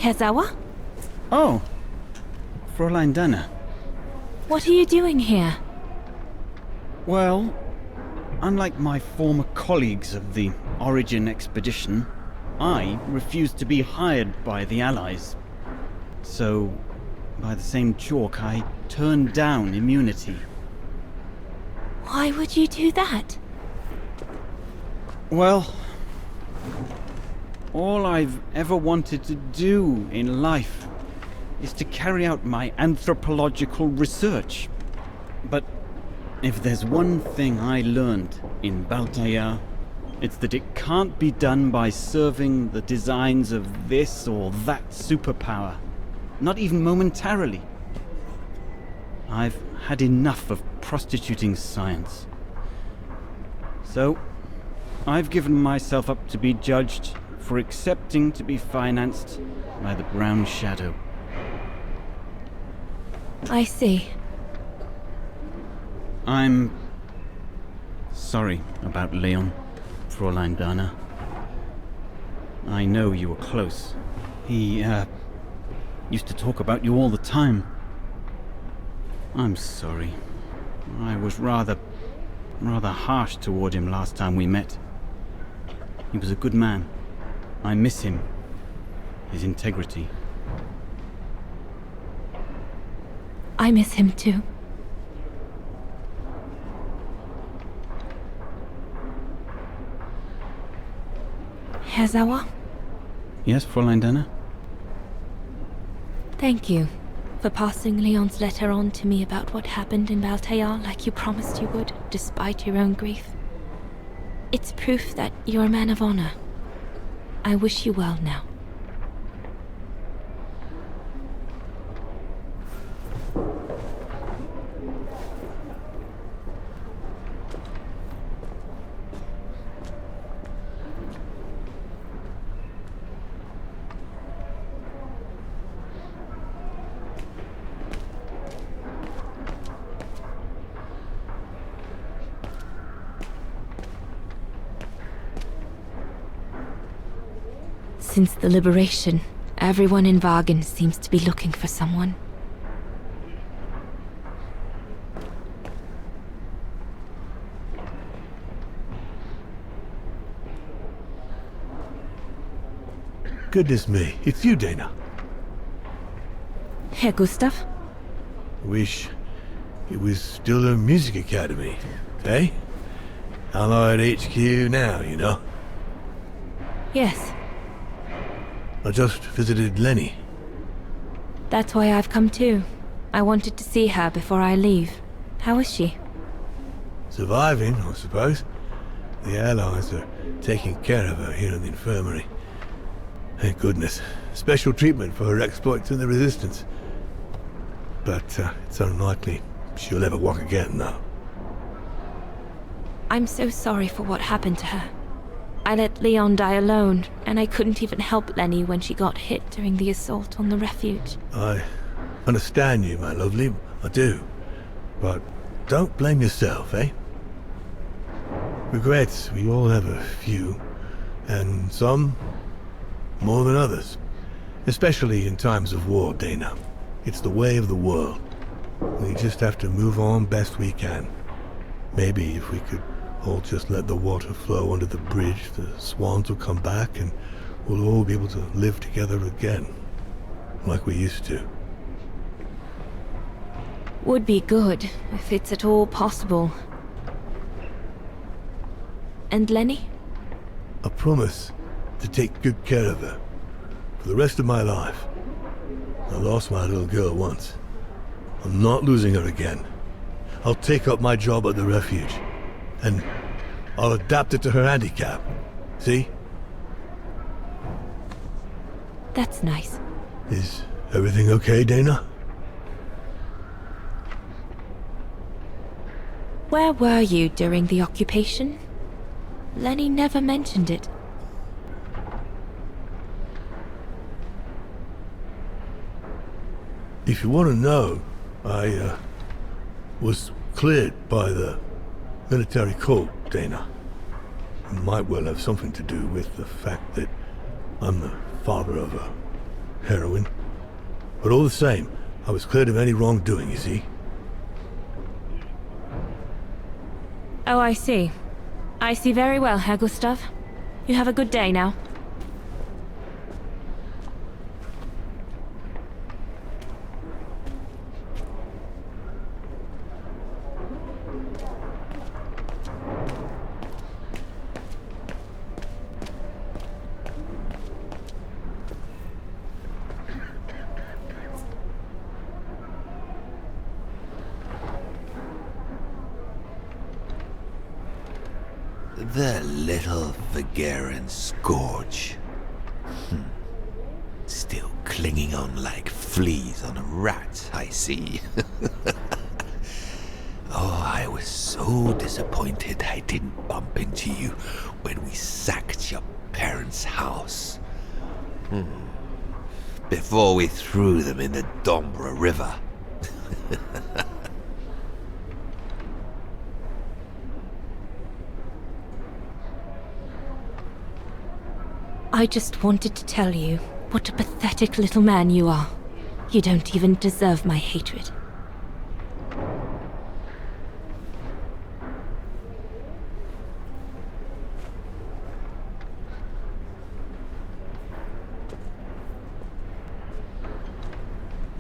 Herr Sauer? Oh, Fräulein Dana. What are you doing here? Well, unlike my former colleagues of the Origin expedition, I refused to be hired by the Allies. So, by the same chalk, I turned down immunity. Why would you do that? Well, all I've ever wanted to do in life is to carry out my anthropological research. But if there's one thing I learned in Baltayar, it's that it can't be done by serving the designs of this or that superpower, not even momentarily. I've had enough of prostituting science. So, I've given myself up to be judged for accepting to be financed by the Brown Shadow. I see. I'm sorry about Leon, Fräulein Dana. I know you were close. He, used to talk about you all the time. I'm sorry. I was rather harsh toward him last time we met. He was a good man. I miss him. His integrity. I miss him too. Herr Sauer? Yes, Fräulein Dana? Thank you for passing Leon's letter on to me about what happened in Baltayar like you promised you would, despite your own grief. It's proof that you're a man of honor. I wish you well now. Since the liberation, everyone in Vagen seems to be looking for someone. Goodness me, it's you, Dana. Herr Gustav? Wish it was still a music academy, eh? Allied HQ now, you know? Yes, I just visited Lenny. that's why I've come too. I wanted to see her before I leave. How is she? Surviving, I suppose. The Allies are taking care of her here in the infirmary. Thank goodness. Special treatment for her exploits in the Resistance. But it's unlikely she'll ever walk again, though. I'm so sorry for what happened to her. I let Leon die alone, and I couldn't even help Lenny when she got hit during the assault on the refuge. I understand you, my lovely. I do. But don't blame yourself, eh? Regrets, we all have a few. And some more than others. Especially in times of war, Dana. It's the way of the world. We just have to move on best we can. Maybe if we could all just let the water flow under the bridge, the swans will come back and we'll all be able to live together again. Like we used to. Would be good, if it's at all possible. And Lenny? I promise to take good care of her. For the rest of my life. I lost my little girl once. I'm not losing her again. I'll take up my job at the refuge. And I'll adapt it to her handicap. See? That's nice. Is everything okay, Dana? Where were you during the occupation? Lenny never mentioned it. If you want to know, I was cleared by the military court, Dana. It might well have something to do with the fact that I'm the father of a heroine. But all the same, I was cleared of any wrongdoing, you see. Oh, I see. I see very well, Herr Gustav. You have a good day now. The little Vagaran scourge. Still clinging on like fleas on a rat, I see. Oh, I was so disappointed I didn't bump into you when we sacked your parents' house. Before we threw them in the Dombra River. I just wanted to tell you what a pathetic little man you are. You don't even deserve my hatred.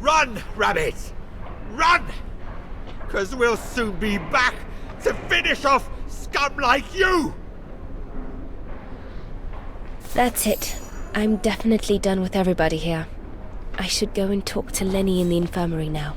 Run, Rabbit! Run! 'Cause we'll soon be back to finish off scum like you! That's it. I'm definitely done with everybody here. I should go and talk to Lenny in the infirmary now.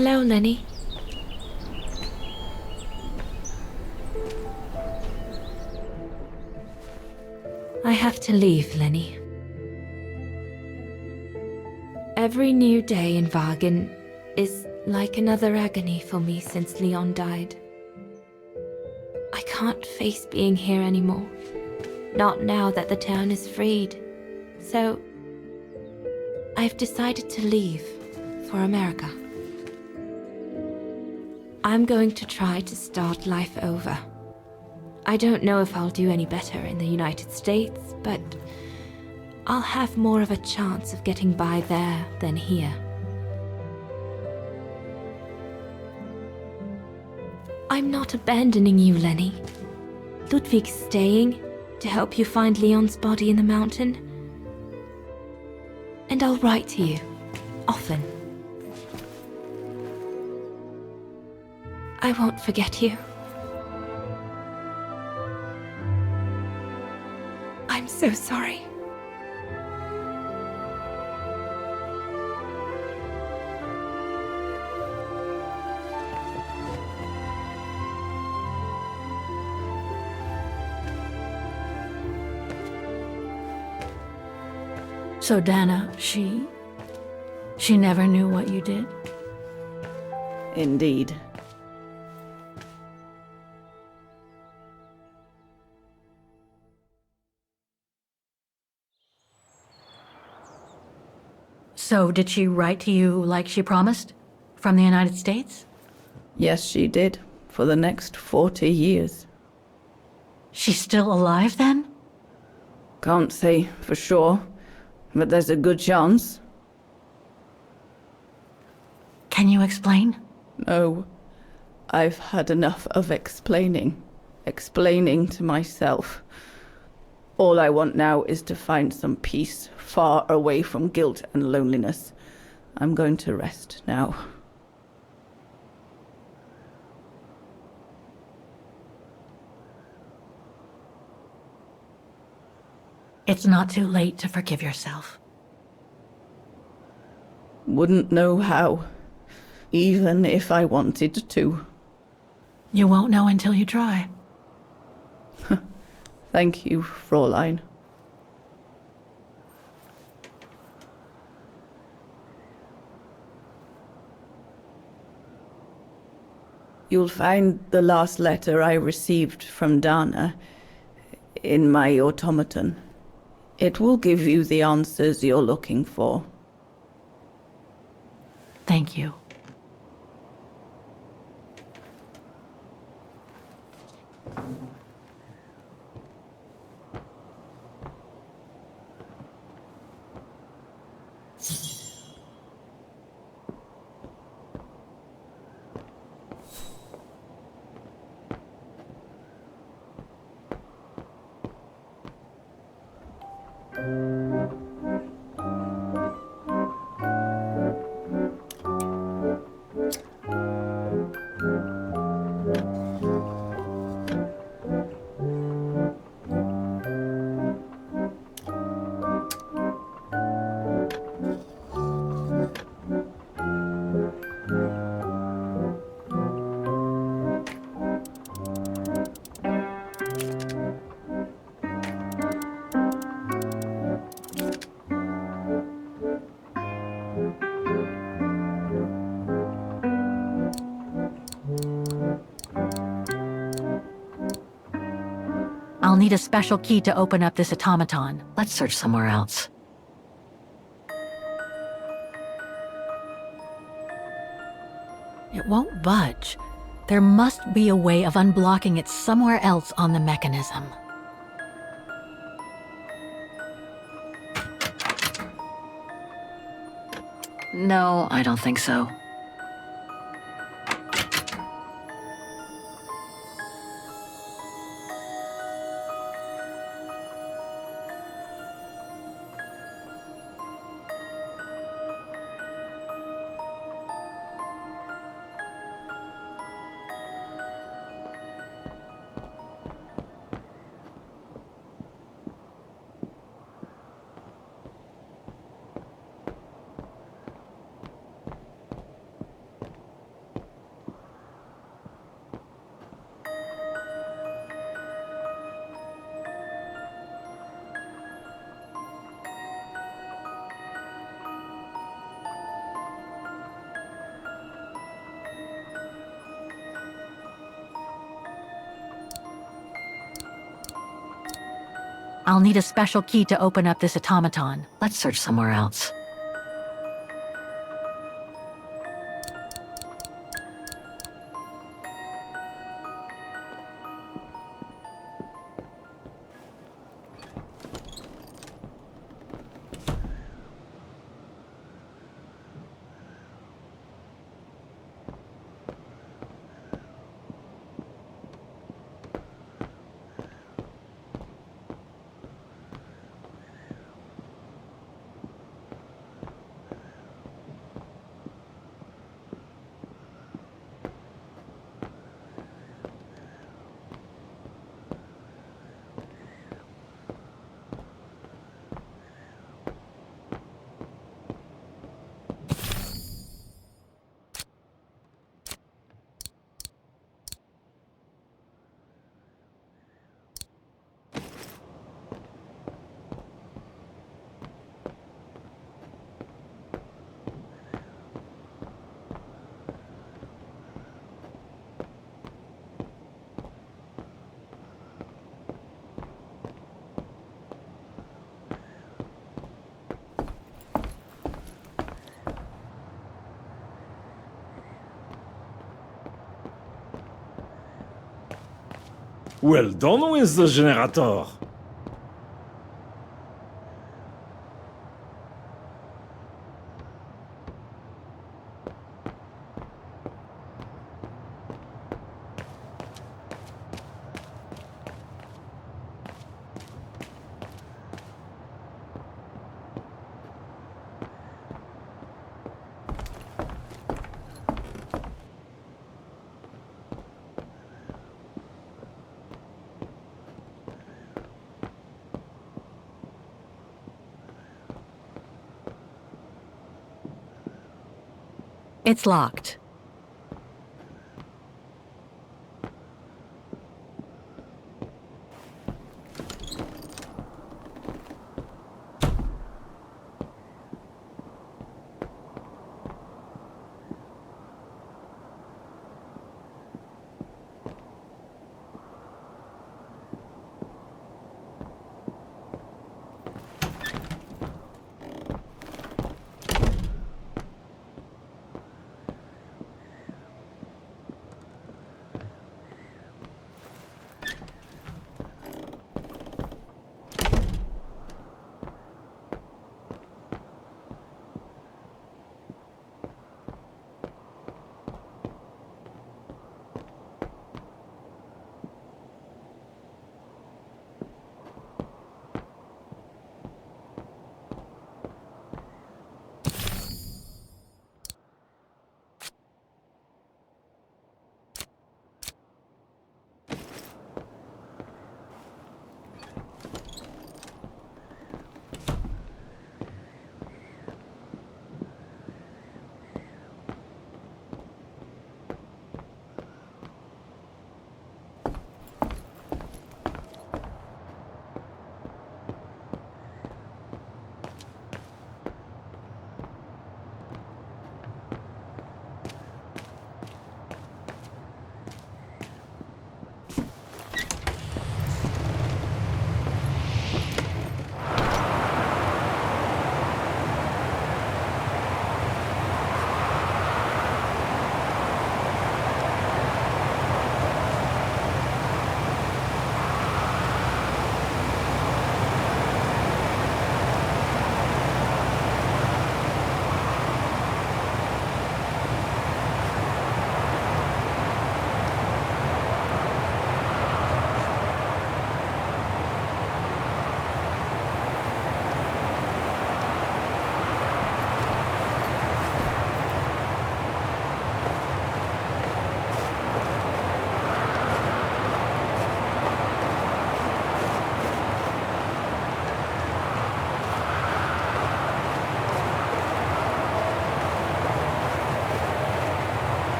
Hello, Lenny. I have to leave, Lenny. Every new day in Vagen is like another agony for me since Leon died. I can't face being here anymore. Not now that the town is freed. So, I've decided to leave for America. I'm going to try to start life over. I don't know if I'll do any better in the United States, but I'll have more of a chance of getting by there than here. I'm not abandoning you, Lenny. Ludwig's staying to help you find Leon's body in the mountain. And I'll write to you, often. I won't forget you. I'm so sorry. So Dana, she never knew what you did? Indeed. So did she write to you like she promised? From the United States? Yes, she did. For the next 40 years. She's still alive then? Can't say for sure, but there's a good chance. Can you explain? No. I've had enough of explaining. Explaining to myself. All I want now is to find some peace, far away from guilt and loneliness. I'm going to rest now. It's not too late to forgive yourself. Wouldn't know how, even if I wanted to. You won't know until you try. Thank you, Fräulein. You'll find the last letter I received from Dana in my automaton. It will give you the answers you're looking for. Thank you. I'll need a special key to open up this automaton. Let's search somewhere else. It won't budge. There must be a way of unblocking it somewhere else on the mechanism. No, I don't think so. I'll need a special key to open up this automaton. Let's search somewhere else. Well done with the generator. It's locked.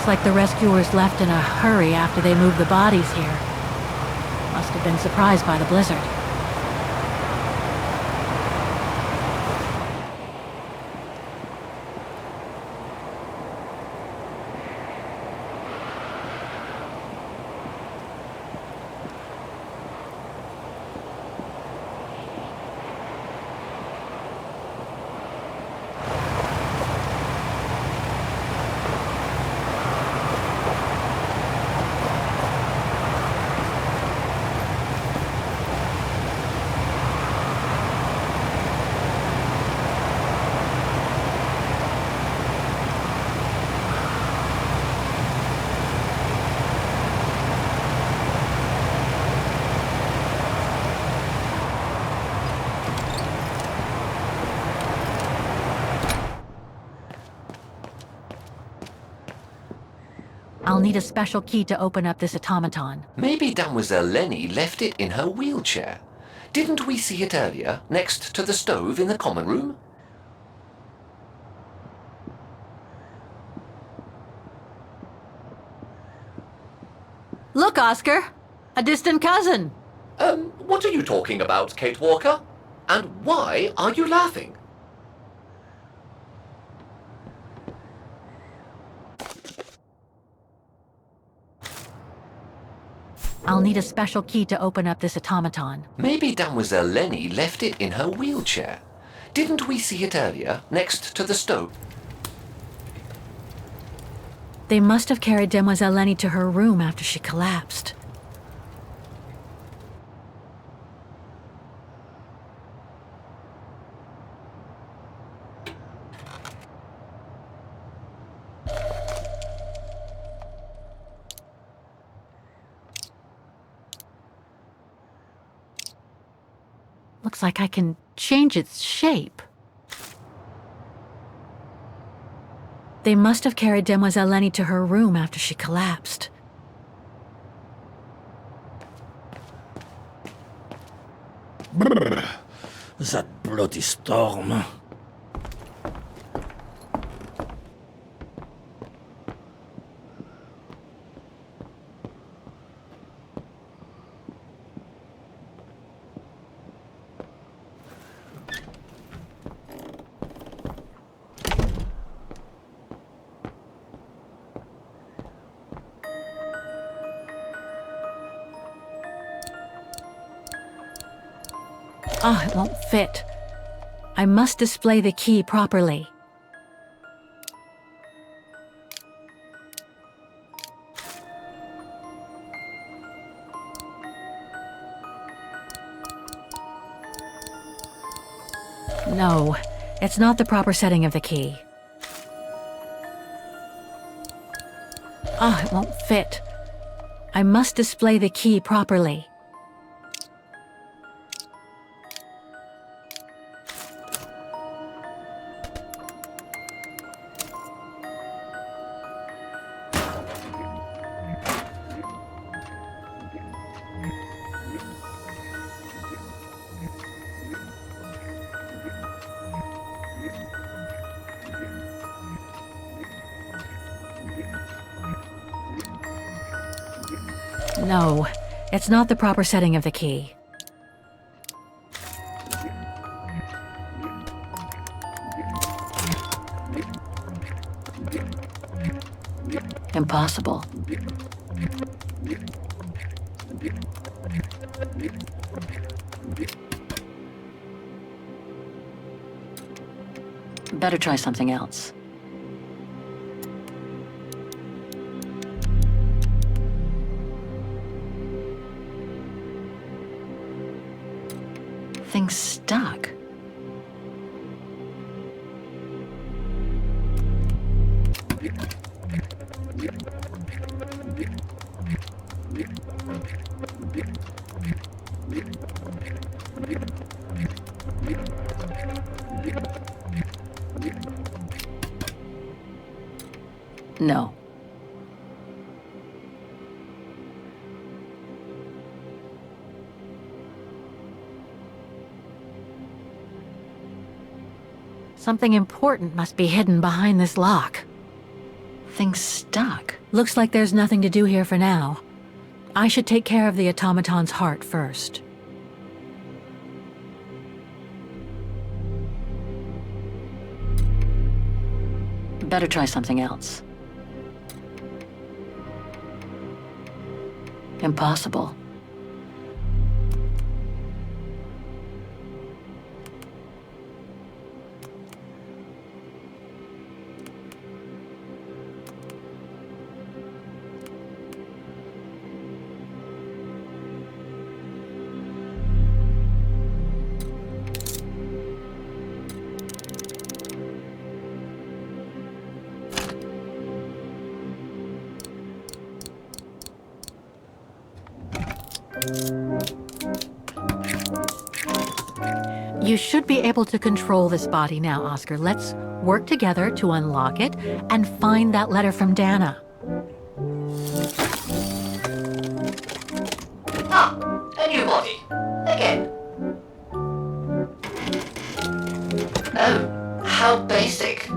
Looks like the rescuers left in a hurry after they moved the bodies here. Must have been surprised by the blizzard. I'll need a special key to open up this automaton. Maybe Mademoiselle Lenny left it in her wheelchair. Didn't we see it earlier, next to the stove in the common room? Look, Oscar! A distant cousin! What are you talking about, Kate Walker? And why are you laughing? I'll need a special key to open up this automaton. Maybe Mademoiselle Lenny left it in her wheelchair. Didn't we see it earlier, next to the stove? They must have carried Demoiselle Lenny to her room after she collapsed. Looks like I can change its shape. They must have carried Demoiselle Lenny to her room after she collapsed. Brrr. That bloody storm. Oh, it won't fit. I must display the key properly. No, it's not the proper setting of the key. Oh, it won't fit. I must display the key properly. No, it's not the proper setting of the key. Impossible. Better try something else. Thing's stuck. No. Something important must be hidden behind this lock. Thing's stuck. Looks like there's nothing to do here for now. I should take care of the automaton's heart first. Better try something else. Impossible. You should be able to control this body now, Oscar. Let's work together to unlock it and find that letter from Dana. Ah, a new body. Again. Oh, how basic.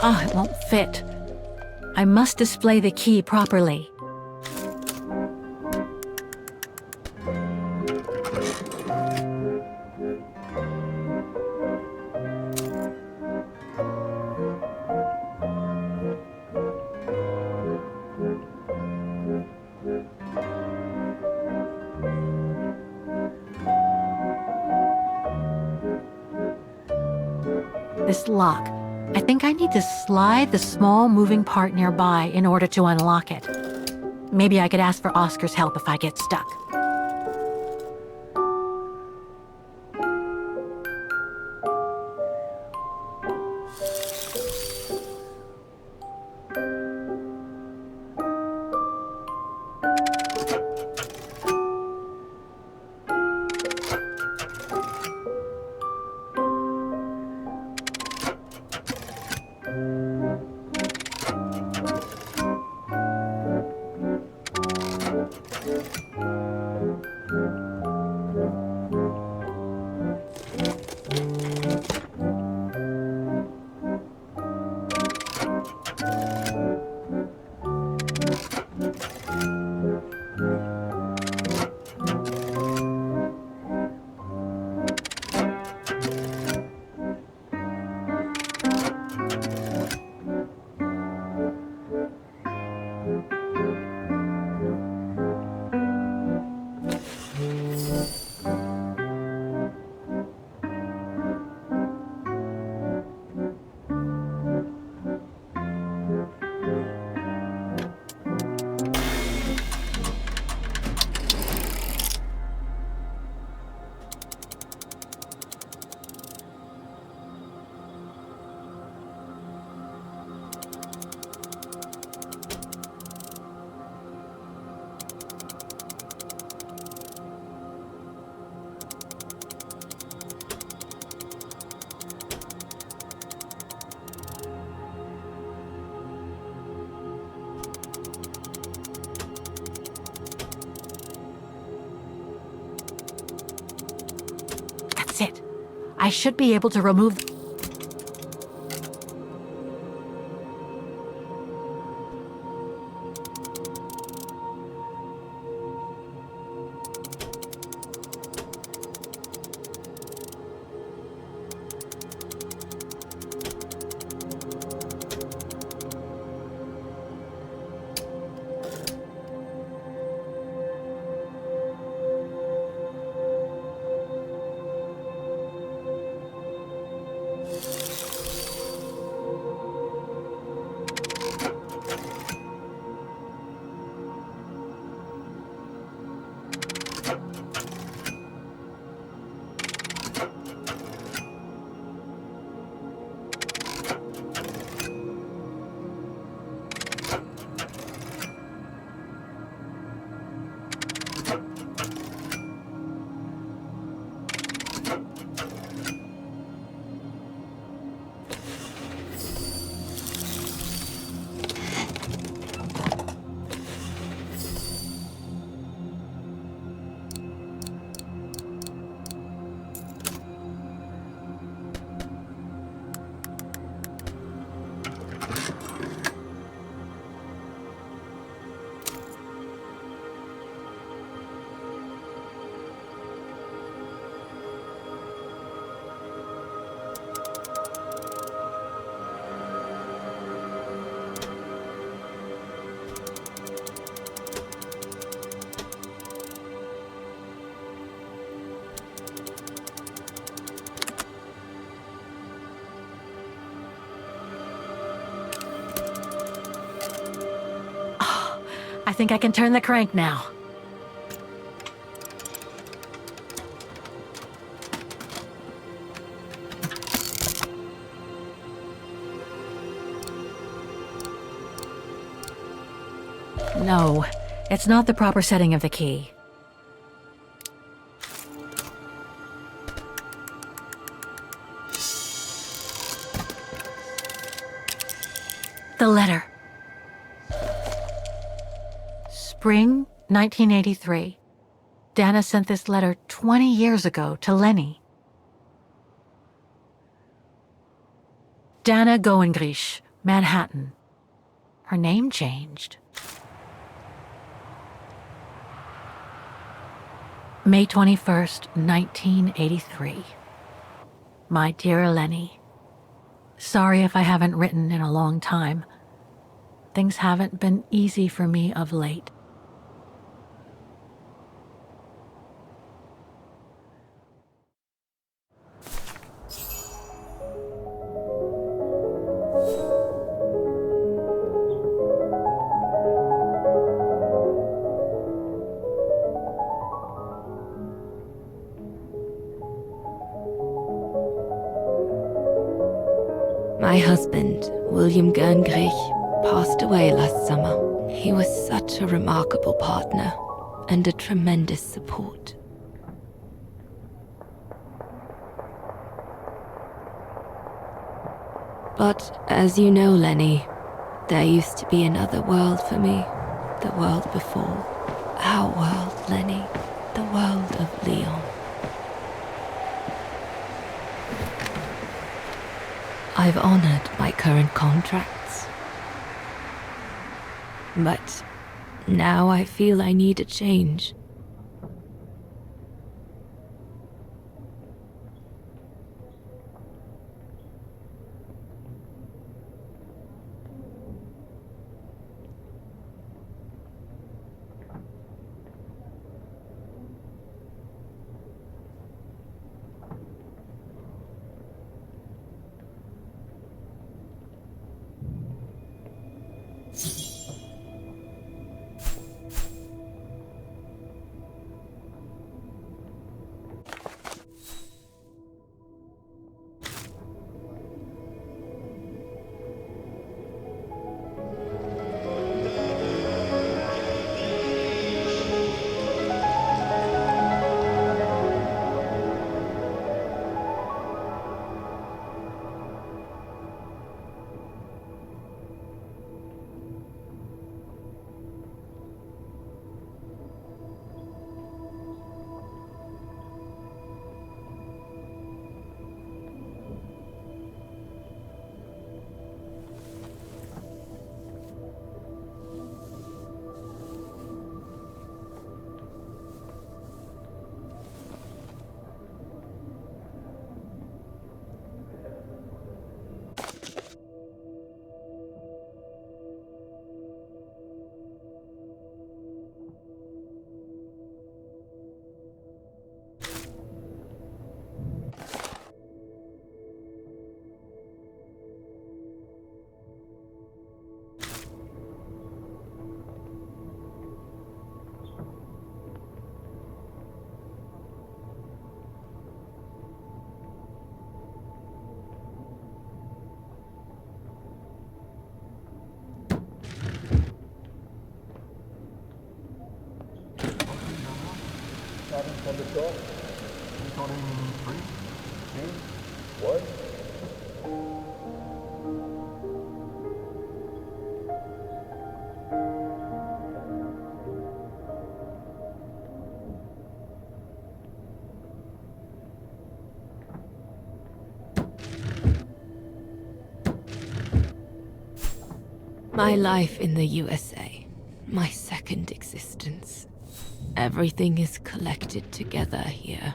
Oh, it won't fit. I must display the key properly. This lock. I think I need to slide the small moving part nearby in order to unlock it. Maybe I could ask for Oscar's help if I get stuck. That's it. I should be able to remove... I think I can turn the crank now. No, it's not the proper setting of the key. The letter. Spring 1983. Dana sent this letter 20 years ago to Lenny. Dana Goengrish, Manhattan. Her name changed. May 21st, 1983. My dear Lenny, sorry if I haven't written in a long time. Things haven't been easy for me of late. My husband, William Gerngrich, passed away last summer. He was such a remarkable partner and a tremendous support. But as you know, Lenny, there used to be another world for me. The world before. Our world, Lenny. The world of Leon. I've honored my current contracts. But now I feel I need a change. On the door. Recording 3, 2, 1. My life in the USA. My second existence. Everything is collected together here.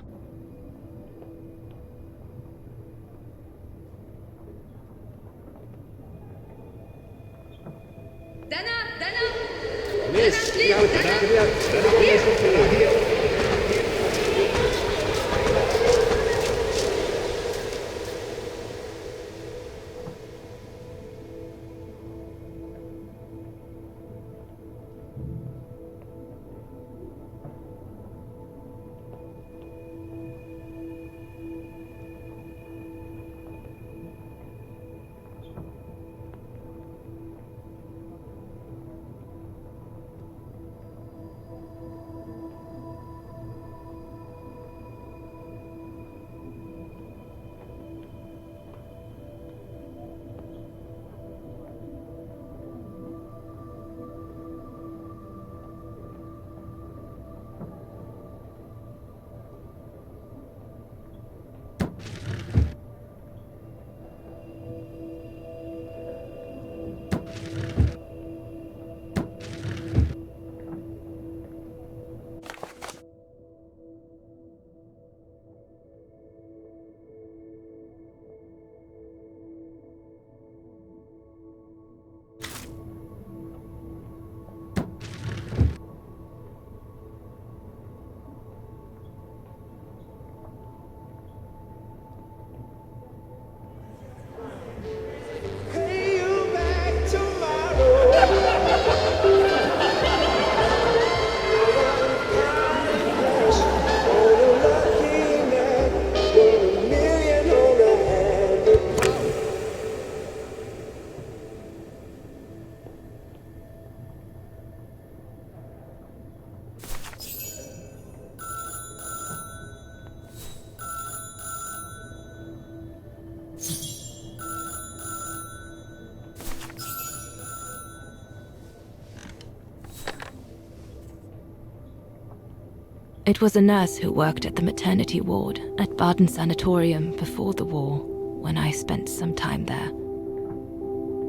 It was a nurse who worked at the maternity ward at Baden Sanatorium before the war, when I spent some time there.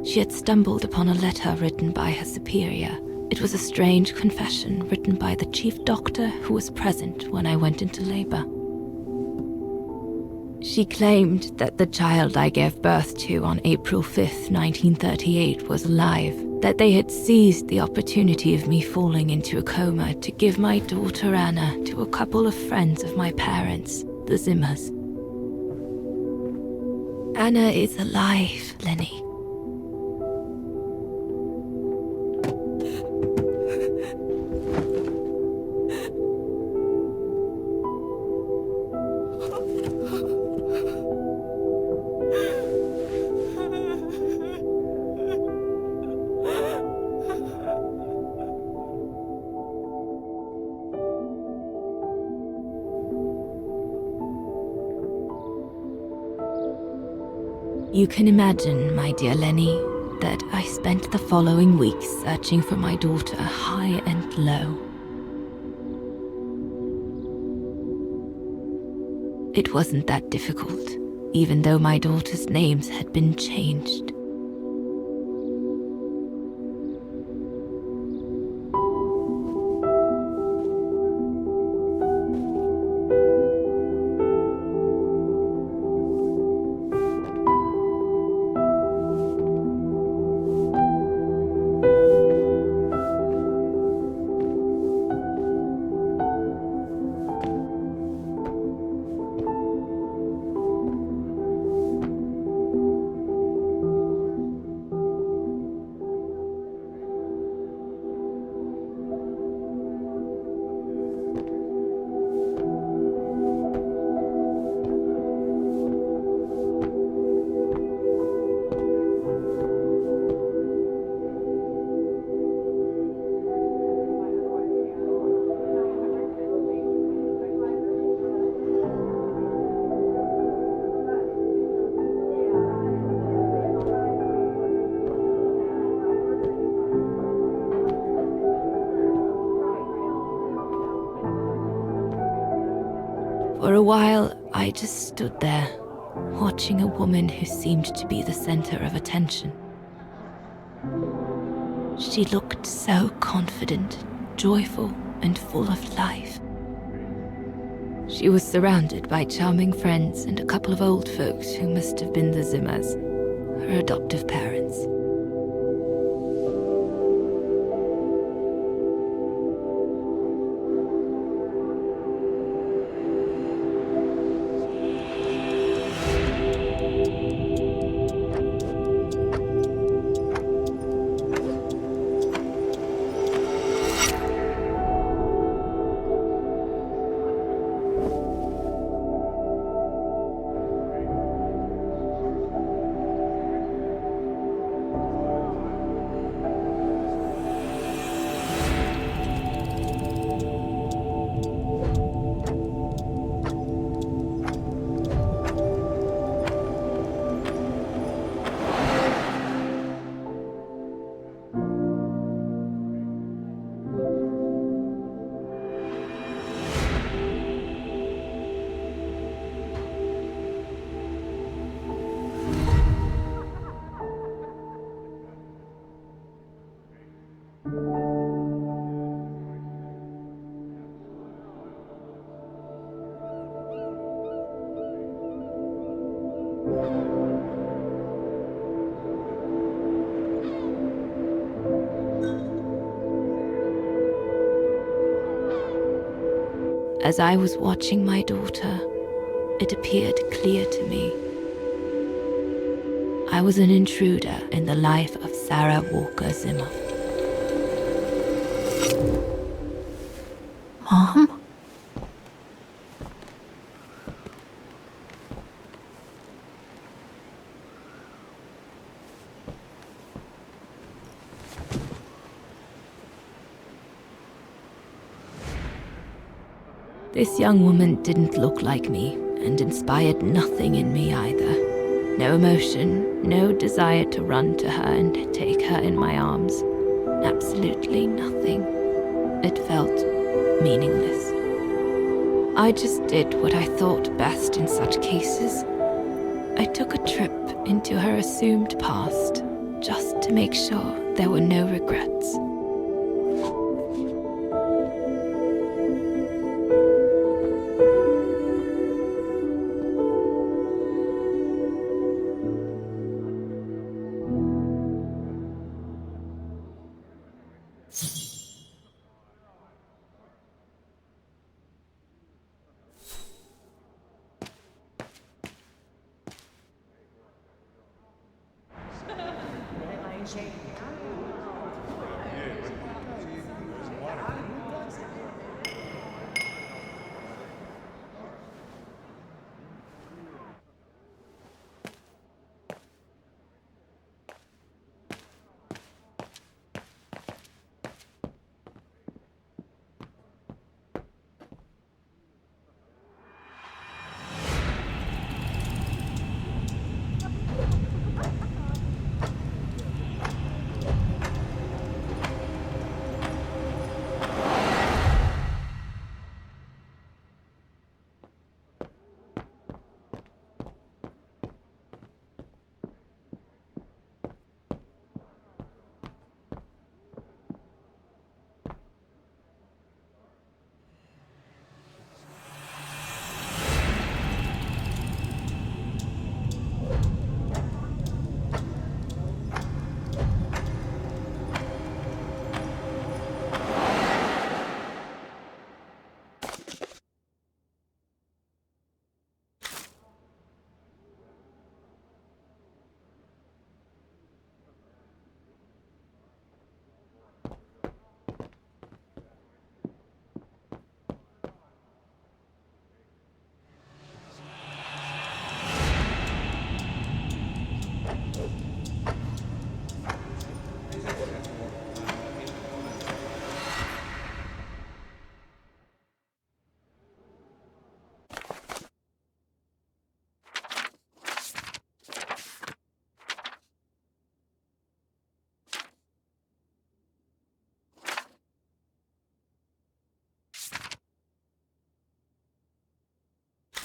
She had stumbled upon a letter written by her superior. It was a strange confession written by the chief doctor who was present when I went into labor. She claimed that the child I gave birth to on April 5th, 1938 was alive, that they had seized the opportunity of me falling into a coma to give my daughter Anna to a couple of friends of my parents, the Zimmers. Anna is alive, Lenny. You can imagine, my dear Lenny, that I spent the following weeks searching for my daughter high and low. It wasn't that difficult, even though my daughter's names had been changed. For a while, I just stood there, watching a woman who seemed to be the center of attention. She looked so confident, joyful, and full of life. She was surrounded by charming friends and a couple of old folks who must have been the Zimmers, her adoptive parents. As I was watching my daughter, it appeared clear to me. I was an intruder in the life of Sarah Walker Zimmer. Mom? This young woman didn't look like me and inspired nothing in me either. No emotion, no desire to run to her and take her in my arms. Absolutely nothing. It felt meaningless. I just did what I thought best in such cases. I took a trip into her assumed past, just to make sure there were no regrets.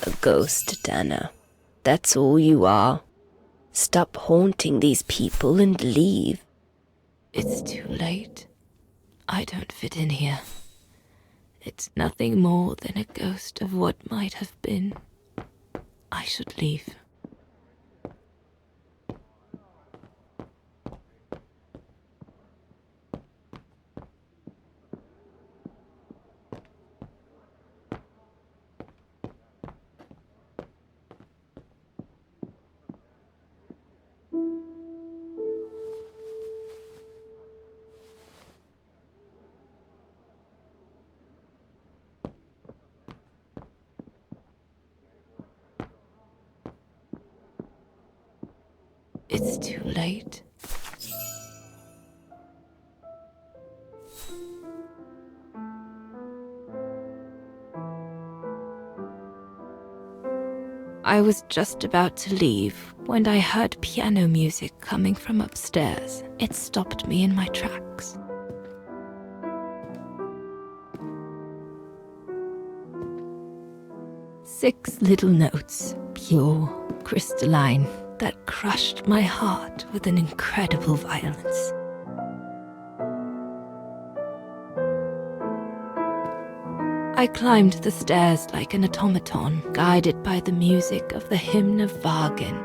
A ghost, Dana. That's all you are. Stop haunting these people and leave. It's too late. I don't fit in here. It's nothing more than a ghost of what might have been. I should leave. It's too late. I was just about to leave when I heard piano music coming from upstairs. It stopped me in my tracks. Six little notes, pure, crystalline, that crushed my heart with an incredible violence. I climbed the stairs like an automaton, guided by the music of the hymn of Wagen.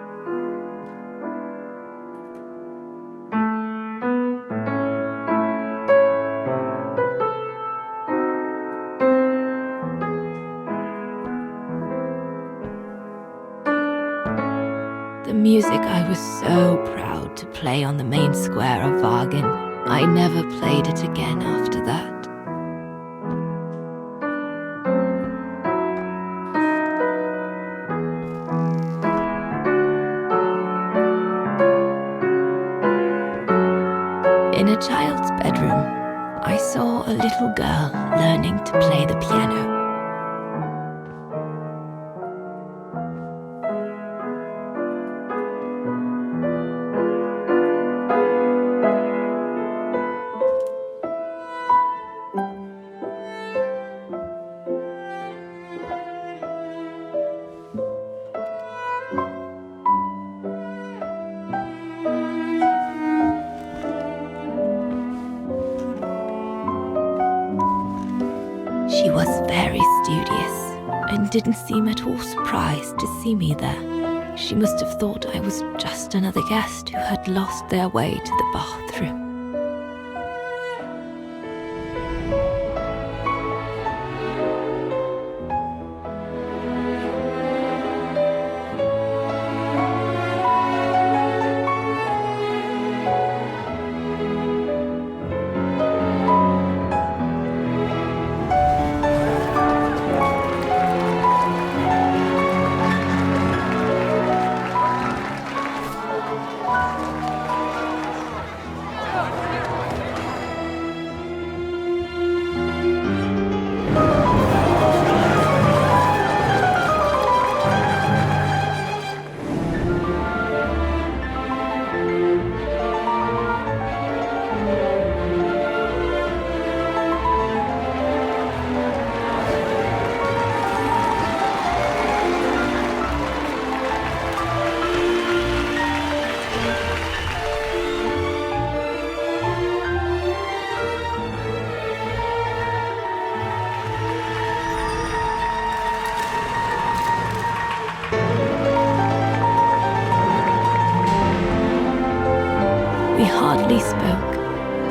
The music I was so proud to play on the main square of Wagen. I never played it again after that. In a child's bedroom, I saw a little girl learning to play the piano. She was very studious and didn't seem at all surprised to see me there. She must have thought I was just another guest who had lost their way to the bathroom. We hardly spoke.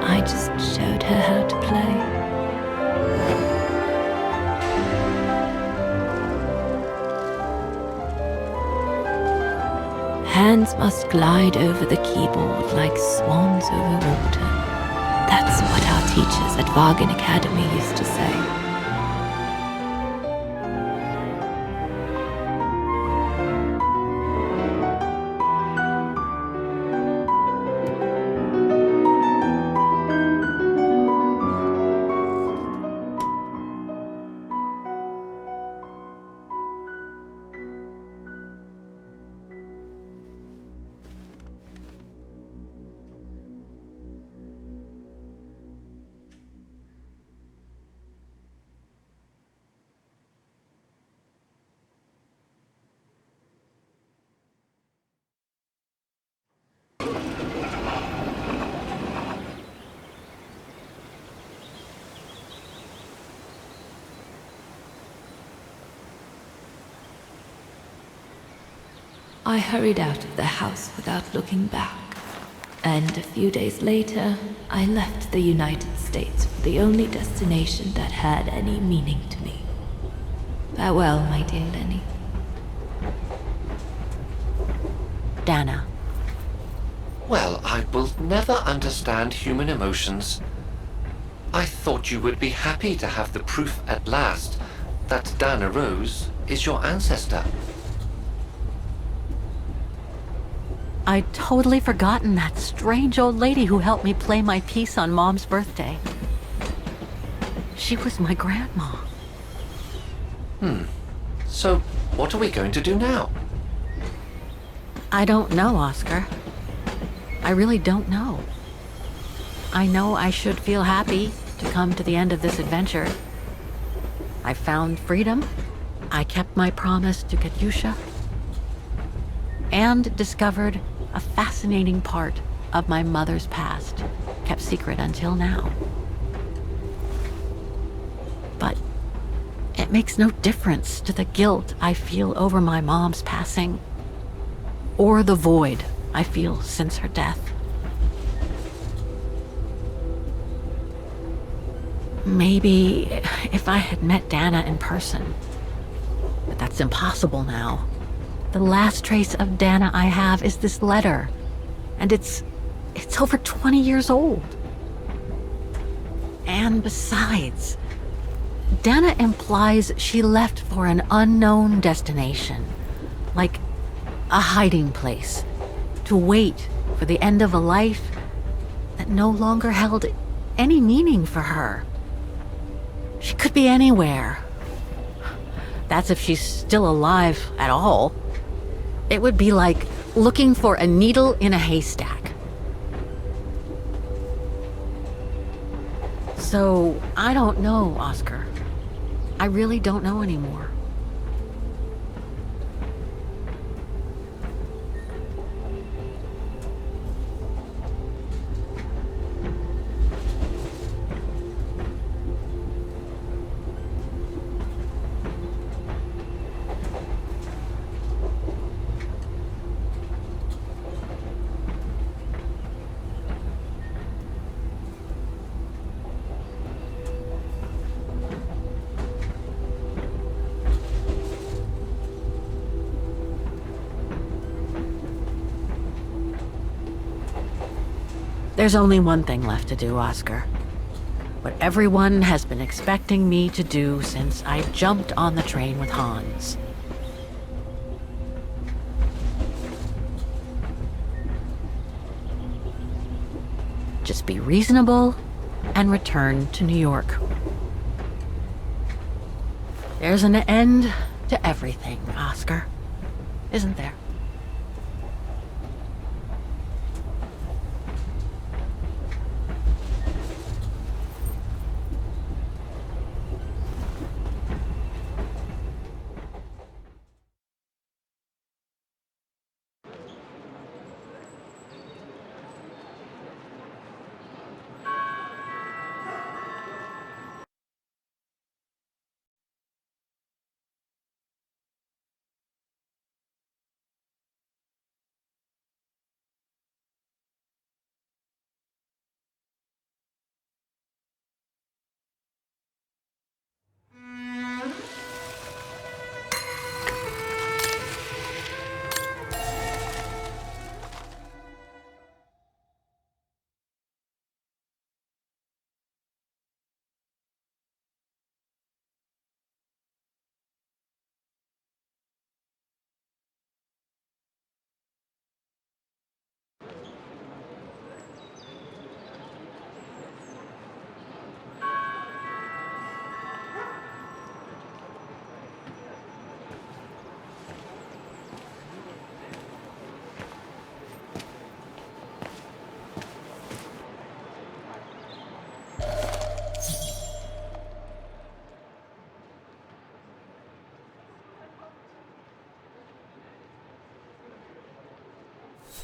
I just showed her how to play. Hands must glide over the keyboard like swans over water. That's what our teachers at Wagen Academy used to say. I hurried out of the house without looking back, and a few days later, I left the United States for the only destination that had any meaning to me. Farewell, my dear Lenny. Dana. Well, I will never understand human emotions. I thought you would be happy to have the proof at last that Dana Rose is your ancestor. I'd totally forgotten that strange old lady who helped me play my piece on Mom's birthday. She was my grandma. So, what are we going to do now? I don't know, Oscar. I really don't know. I know I should feel happy to come to the end of this adventure. I found freedom. I kept my promise to Katyusha. And discovered a fascinating part of my mother's past, kept secret until now. But it makes no difference to the guilt I feel over my mom's passing, or the void I feel since her death. Maybe if I had met Dana in person, but that's impossible now. The last trace of Dana I have is this letter, and it's over 20 years old. And besides, Dana implies she left for an unknown destination, like a hiding place, to wait for the end of a life that no longer held any meaning for her. She could be anywhere. That's if she's still alive at all. It would be like looking for a needle in a haystack. So, I don't know, Oscar. I really don't know anymore. There's only one thing left to do, Oscar. What everyone has been expecting me to do since I jumped on the train with Hans. Just be reasonable and return to New York. There's an end to everything, Oscar. Isn't there?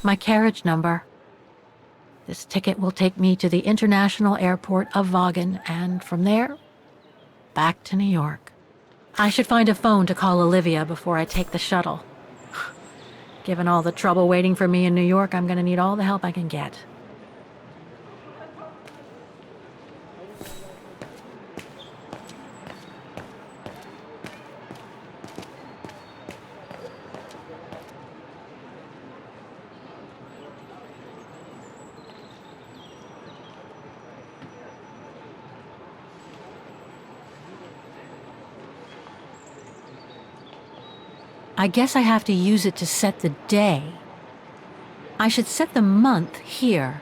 My carriage number. This ticket will take me to the international airport of Vaughan, and from there, back to New York. I should find a phone to call Olivia before I take the shuttle. Given all the trouble waiting for me in New York, I'm gonna need all the help I can get. I guess I have to use it to set the day. I should set the month here.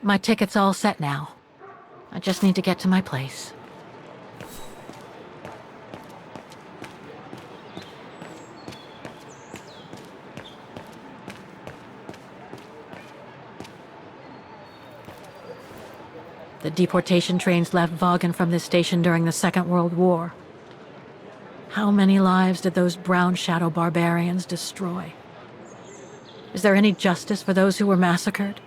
My ticket's all set now. I just need to get to my place. The deportation trains left Vaughan from this station during the Second World War. How many lives did those brown shadow barbarians destroy? Is there any justice for those who were massacred?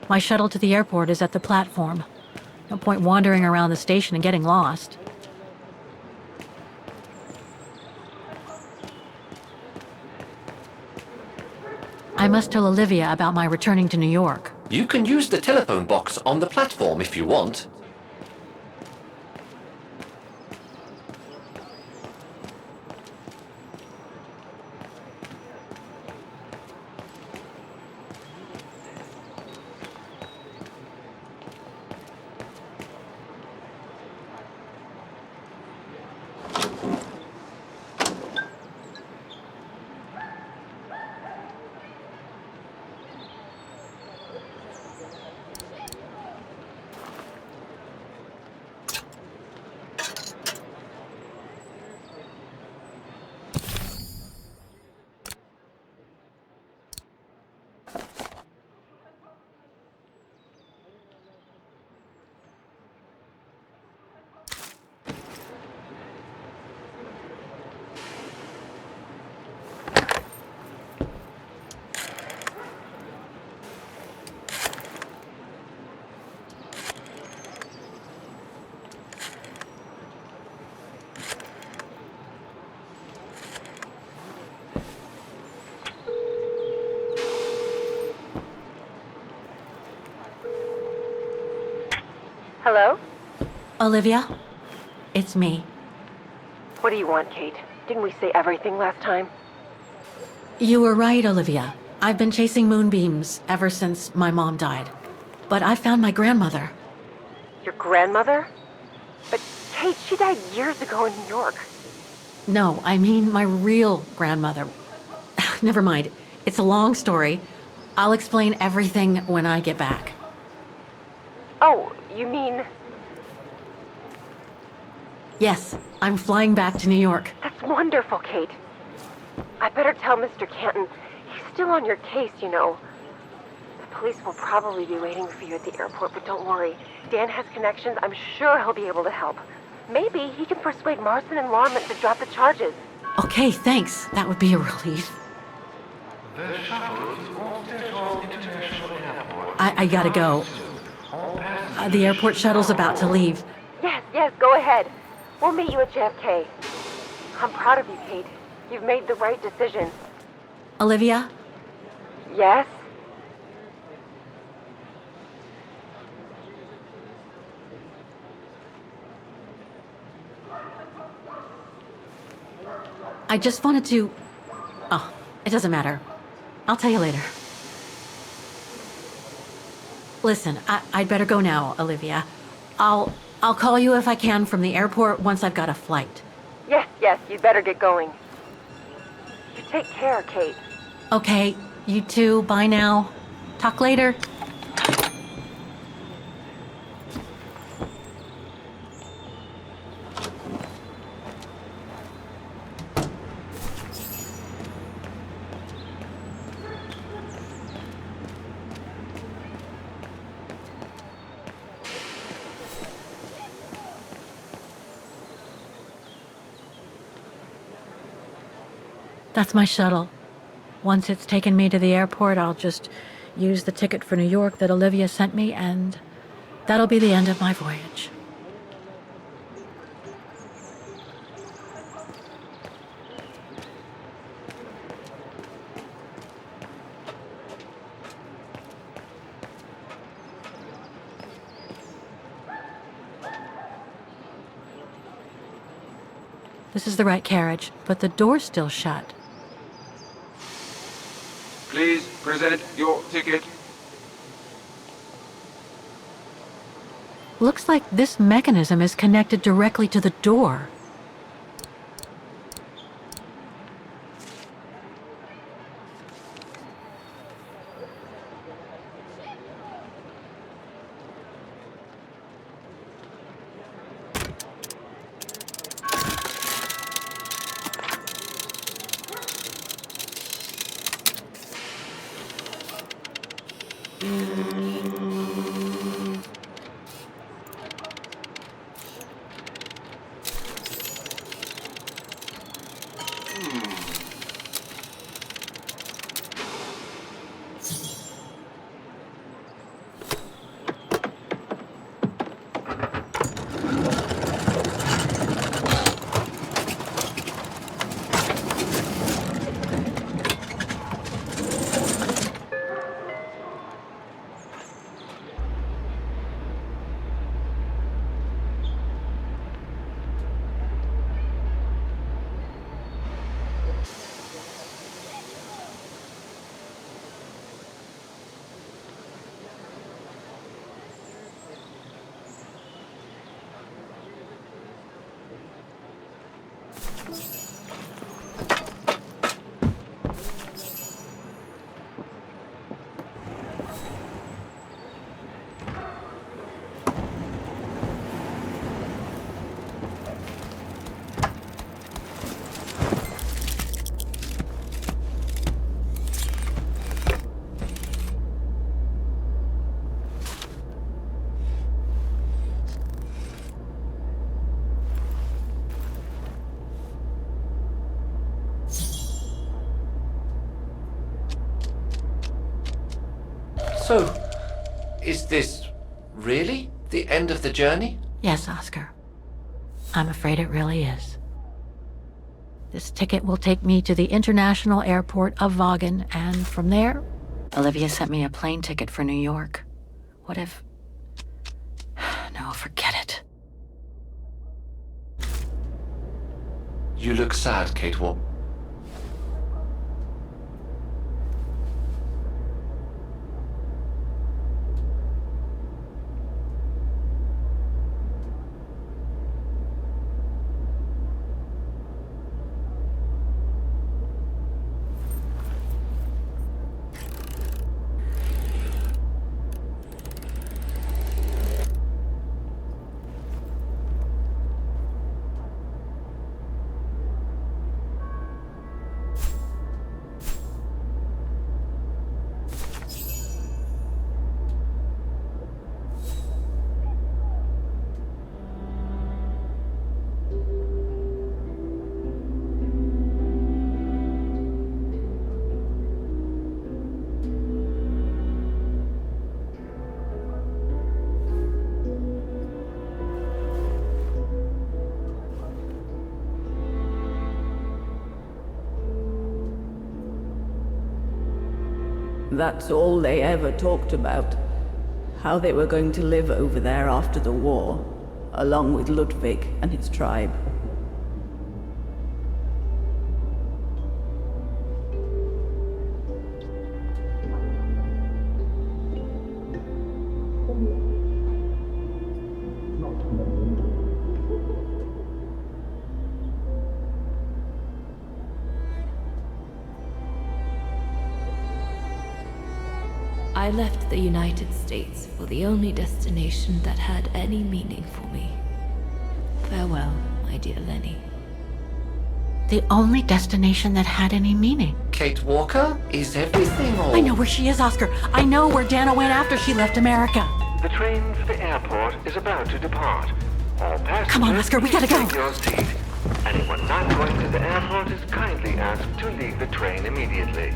My shuttle to the airport is at the platform. No point wandering around the station and getting lost. I must tell Olivia about my returning to New York. You can use the telephone box on the platform if you want. Hello? Olivia? It's me. What do you want, Kate? Didn't we say everything last time? You were right, Olivia. I've been chasing moonbeams ever since my mom died. But I found my grandmother. Your grandmother? But Kate, she died years ago in New York. No, I mean my real grandmother. Never mind. It's a long story. I'll explain everything when I get back. Oh, you mean... Yes, I'm flying back to New York. That's wonderful, Kate. I better tell Mr. Canton. He's still on your case, you know. The police will probably be waiting for you at the airport, but don't worry. Dan has connections. I'm sure he'll be able to help. Maybe he can persuade Marston and Lorman to drop the charges. Okay, thanks. That would be a relief. The shuttle is on Central International Airport. I gotta go. The airport shuttle's about to leave. Yes, go ahead. We'll meet you at JFK. I'm proud of you, Kate. You've made the right decision. Olivia? Yes? I just wanted to... Oh, it doesn't matter. I'll tell you later. Listen, I'd better go now, Olivia. I'll call you if I can from the airport once I've got a flight. Yes, you'd better get going. You take care, Kate. Okay, you too. Bye now. Talk later. That's my shuttle. Once it's taken me to the airport, I'll just use the ticket for New York that Olivia sent me, and that'll be the end of my voyage. This is the right carriage, but the door's still shut. Please present your ticket. Looks like this mechanism is connected directly to the door. So, is this really the end of the journey? Yes, Oscar. I'm afraid it really is. This ticket will take me to the international airport of Vaughan, and from there, Olivia sent me a plane ticket for New York. What if... No, forget it. You look sad, Kate Walker. That's all they ever talked about. How they were going to live over there after the war, along with Ludwig and his tribe. I left the United States for the only destination that had any meaning for me. Farewell, my dear Lenny. The only destination that had any meaning. Kate Walker? Is everything all... I know where she is, Oscar. I know where Dana went after she left America. The train for the airport is about to depart. All passengers, Come on, Oscar, we gotta go. take your seat. Anyone not going to the airport is kindly asked to leave the train immediately.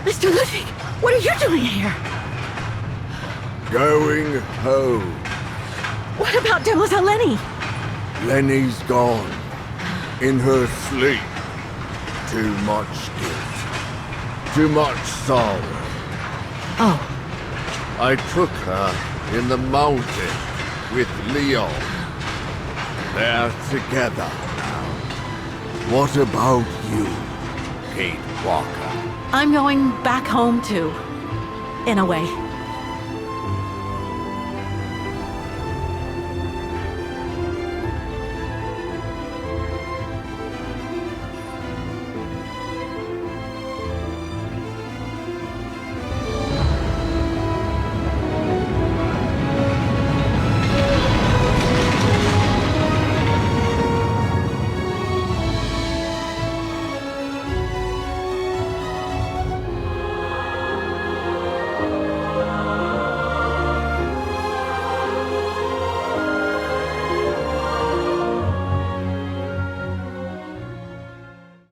Mr. Ludwig, what are you doing here? Going home. What about Demoiselle Lenny? Lenny's gone. In her sleep. Too much guilt. Too much sorrow. Oh. I took her in the mountain with Leon. They're together now. What about you, Kate Walker? I'm going back home too. In a way.